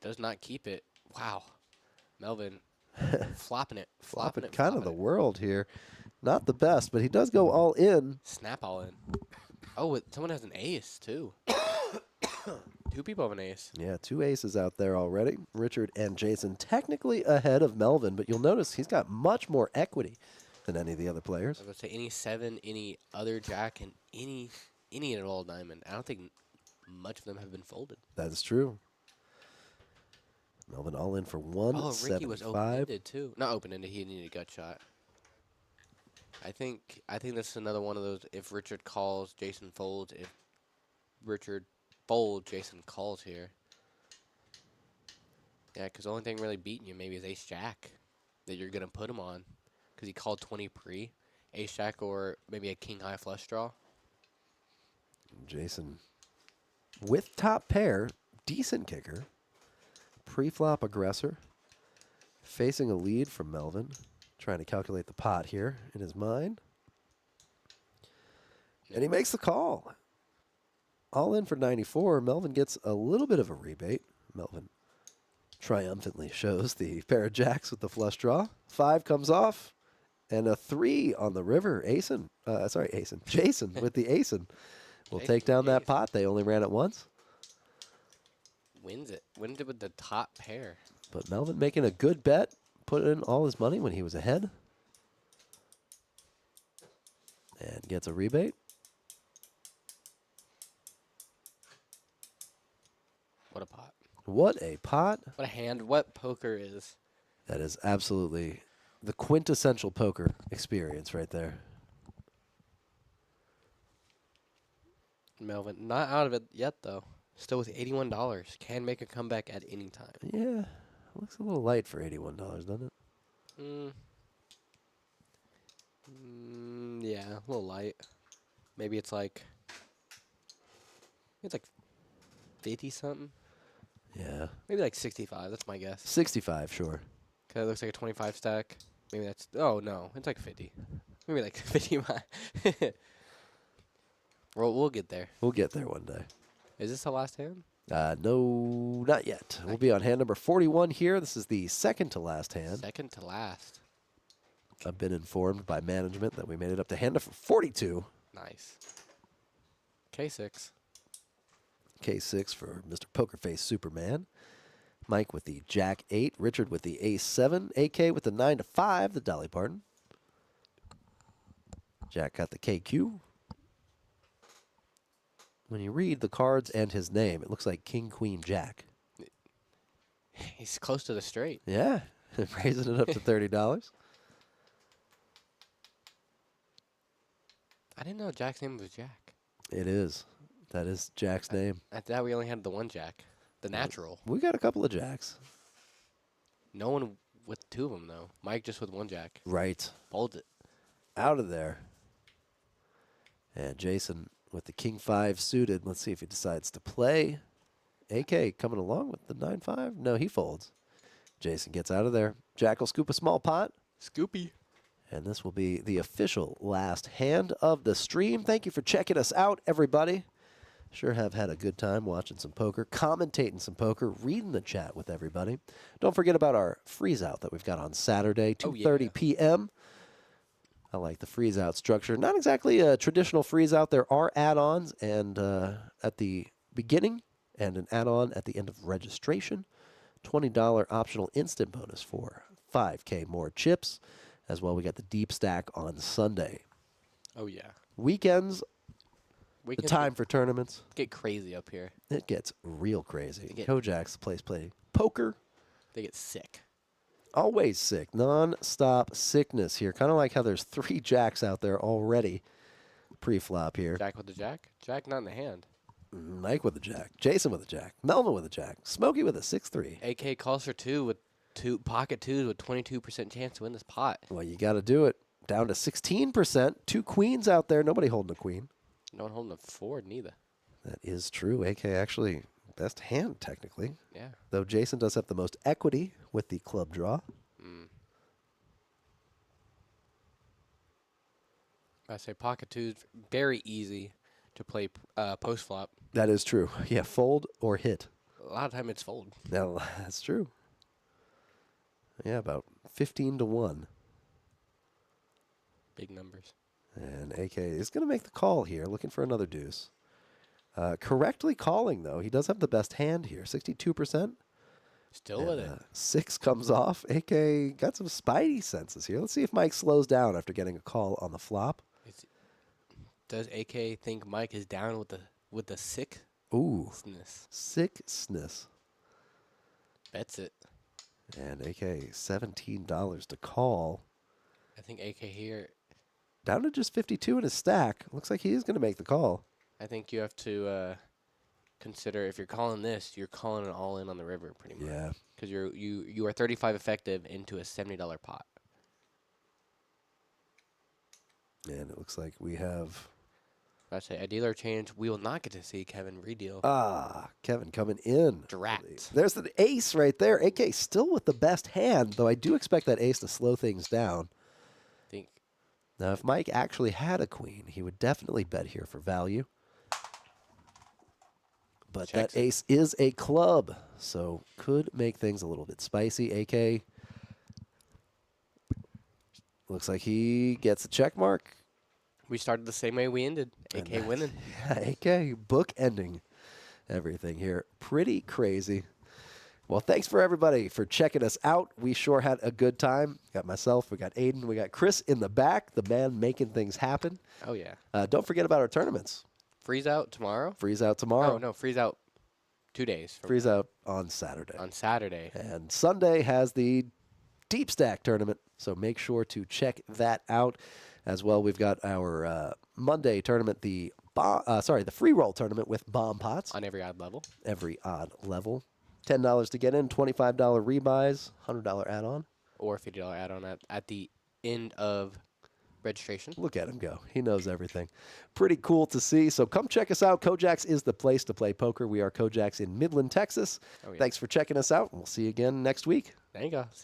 Does not keep it. Wow. Melvin flopping it. Flopping Flopping it. kind of flopping the it. world here. Not the best, but he does go all in. Snap all in. Oh, someone has an ace, too. 2 people have an ace. Yeah, 2 aces out there already. Richard and Jason technically ahead of Melvin, but you'll notice he's got much more equity than any of the other I players. was going to say any 7, any other jack, and any at all diamond. I don't think much of them have been folded. That is true. Melvin all in for Oh, Ricky was 175. open-ended, too. Not open-ended. He needed a gut shot. I think this is another one of those, if Richard calls, Jason folds. If Richard folds, Jason calls here. Yeah, because the only thing really beating you maybe is ace-jack that you're going to put him on. Because he called 20 pre. Ace-jack or maybe a king-high flush draw. Jason with top pair, decent kicker. Pre-flop aggressor. Facing a lead from Melvin. Trying to calculate the pot here in his mind. And he makes the call. All in for 94. Melvin gets a little bit of a rebate. Melvin triumphantly shows the pair of jacks with the flush draw. 5 comes off. And a 3 on the river. Jason with the Asen. will Jason take down that Jason pot. They only ran it once. Wins it. Wins it with the top pair. But Melvin making a good bet, put in all his money when he was ahead. And gets a rebate. What a pot. What a pot. What a hand. What poker is. That is absolutely the quintessential poker experience right there. Melvin, not out of it yet, though. Still with $81. Can make a comeback at any time. Yeah, looks a little light for $81, doesn't it? Yeah, a little light. Maybe it's like 50 something. Yeah. Maybe like 65. That's my guess. 65, sure. Cause it looks like a 25 stack. Maybe that's. Oh no, it's like 50. Maybe like 55. We'll get there. We'll get there one day. Is this the last hand? No, not yet. We'll be on hand number 41 here. This is the second to last hand. Second to last. I've been informed by management that we made it up to hand number 42. Nice. K6. K6 for Mr. Pokerface Superman. Mike with the Jack 8. Richard with the Ace 7. AK with the 9 to 5, the Dolly Parton. Jack got the KQ. When you read the cards and his name, it looks like King, Queen, Jack. He's close to the straight. Yeah, raising it up to $30. I didn't know Jack's name was Jack. It is. That is Jack's name. I thought we only had the one Jack. The natural. We got a couple of Jacks. No one with two of them, though. Mike just with one Jack. Right. Fold it. Out of there. And Jason with the King 5 suited. Let's see if he decides to play. AK coming along with the 9-5. No, he folds. Jason gets out of there. Jack will scoop a small pot. Scoopy. And this will be the official last hand of the stream. Thank you for checking us out, everybody. Sure have had a good time watching some poker, commentating some poker, reading the chat with everybody. Don't forget about our freeze out that we've got on Saturday, 2:30 p.m. I like the freeze out structure. Not exactly a traditional freeze out. There are add-ons and at the beginning and an add-on at the end of registration. $20 optional instant bonus for 5K more chips. As well, we got the deep stack on Sunday. Oh, yeah. Weekends, We the can time for tournaments, get crazy up here. it gets real crazy. They get- KoJack's the place play poker. They get sick. Always sick. Non-stop sickness here. Kind of like how there's 3 Jacks out there already pre-flop here. Jack with the Jack? Jack not in the hand. Mike with a Jack. Jason with a Jack. Melvin with a Jack. Smokey with a 6-3. AK calls for two with pocket twos with 22% chance to win this pot. Well, you got to do it. Down to 16%. 2 queens out there. Nobody holding a queen. No one holding a forward neither. That is true. AK actually best hand, technically. Yeah. Though Jason does have the most equity with the club draw. I say pocket twos, very easy to play post flop. That is true. Yeah, fold or hit. A lot of time it's fold. Now, that's true. Yeah, about 15 to 1. Big numbers. And AK is going to make the call here, looking for another deuce. Correctly calling, though. He does have the best hand here, 62%. Still with it. 6 comes off. AK got some spidey senses here. Let's see if Mike slows down after getting a call on the flop. Does AK think Mike is down with the sickness? Ooh, sickness. Bets it. And AK, $17 to call. I think AK here. Down to just 52 in his stack. Looks like he is going to make the call. I think you have to consider if you're calling this, you're calling it all in on the river pretty much. Yeah. Because you are 35 effective into a $70 pot. And it looks like we have... I say a dealer change. We will not get to see Kevin redeal. Kevin coming in. Drat. There's the ace right there. AK still with the best hand, though I do expect that ace to slow things down. Think. Now, if Mike actually had a queen, he would definitely bet here for value. But Checks that it. ace is a club, so could make things a little bit spicy. AK looks like he gets a check mark. We started the same way we ended. AK winning. Yeah, AK book ending everything here. Pretty crazy. Well, thanks for everybody for checking us out. We sure had a good time. Got myself, we got Aiden, we got Chris in the back, the man making things happen. Oh, yeah. Don't forget about our tournaments. Freeze out tomorrow? Freeze out tomorrow. Oh, no. Freeze out 2 days. From Freeze out on Saturday. on Saturday. And Sunday has the Deep Stack tournament, so make sure to check that out as well. We've got our Monday tournament, the free roll tournament with bomb pots. On every odd level. Every odd level. $10 to get in, $25 rebuys, $100 add-on. Or $50 add-on at the end of registration. Look at him go. He knows everything. Pretty cool to see. So come check us out. KoJack's is the place to play poker. We are KoJack's in Midland, Texas. Oh, yeah. Thanks for checking us out. We'll see you again next week. There you go. See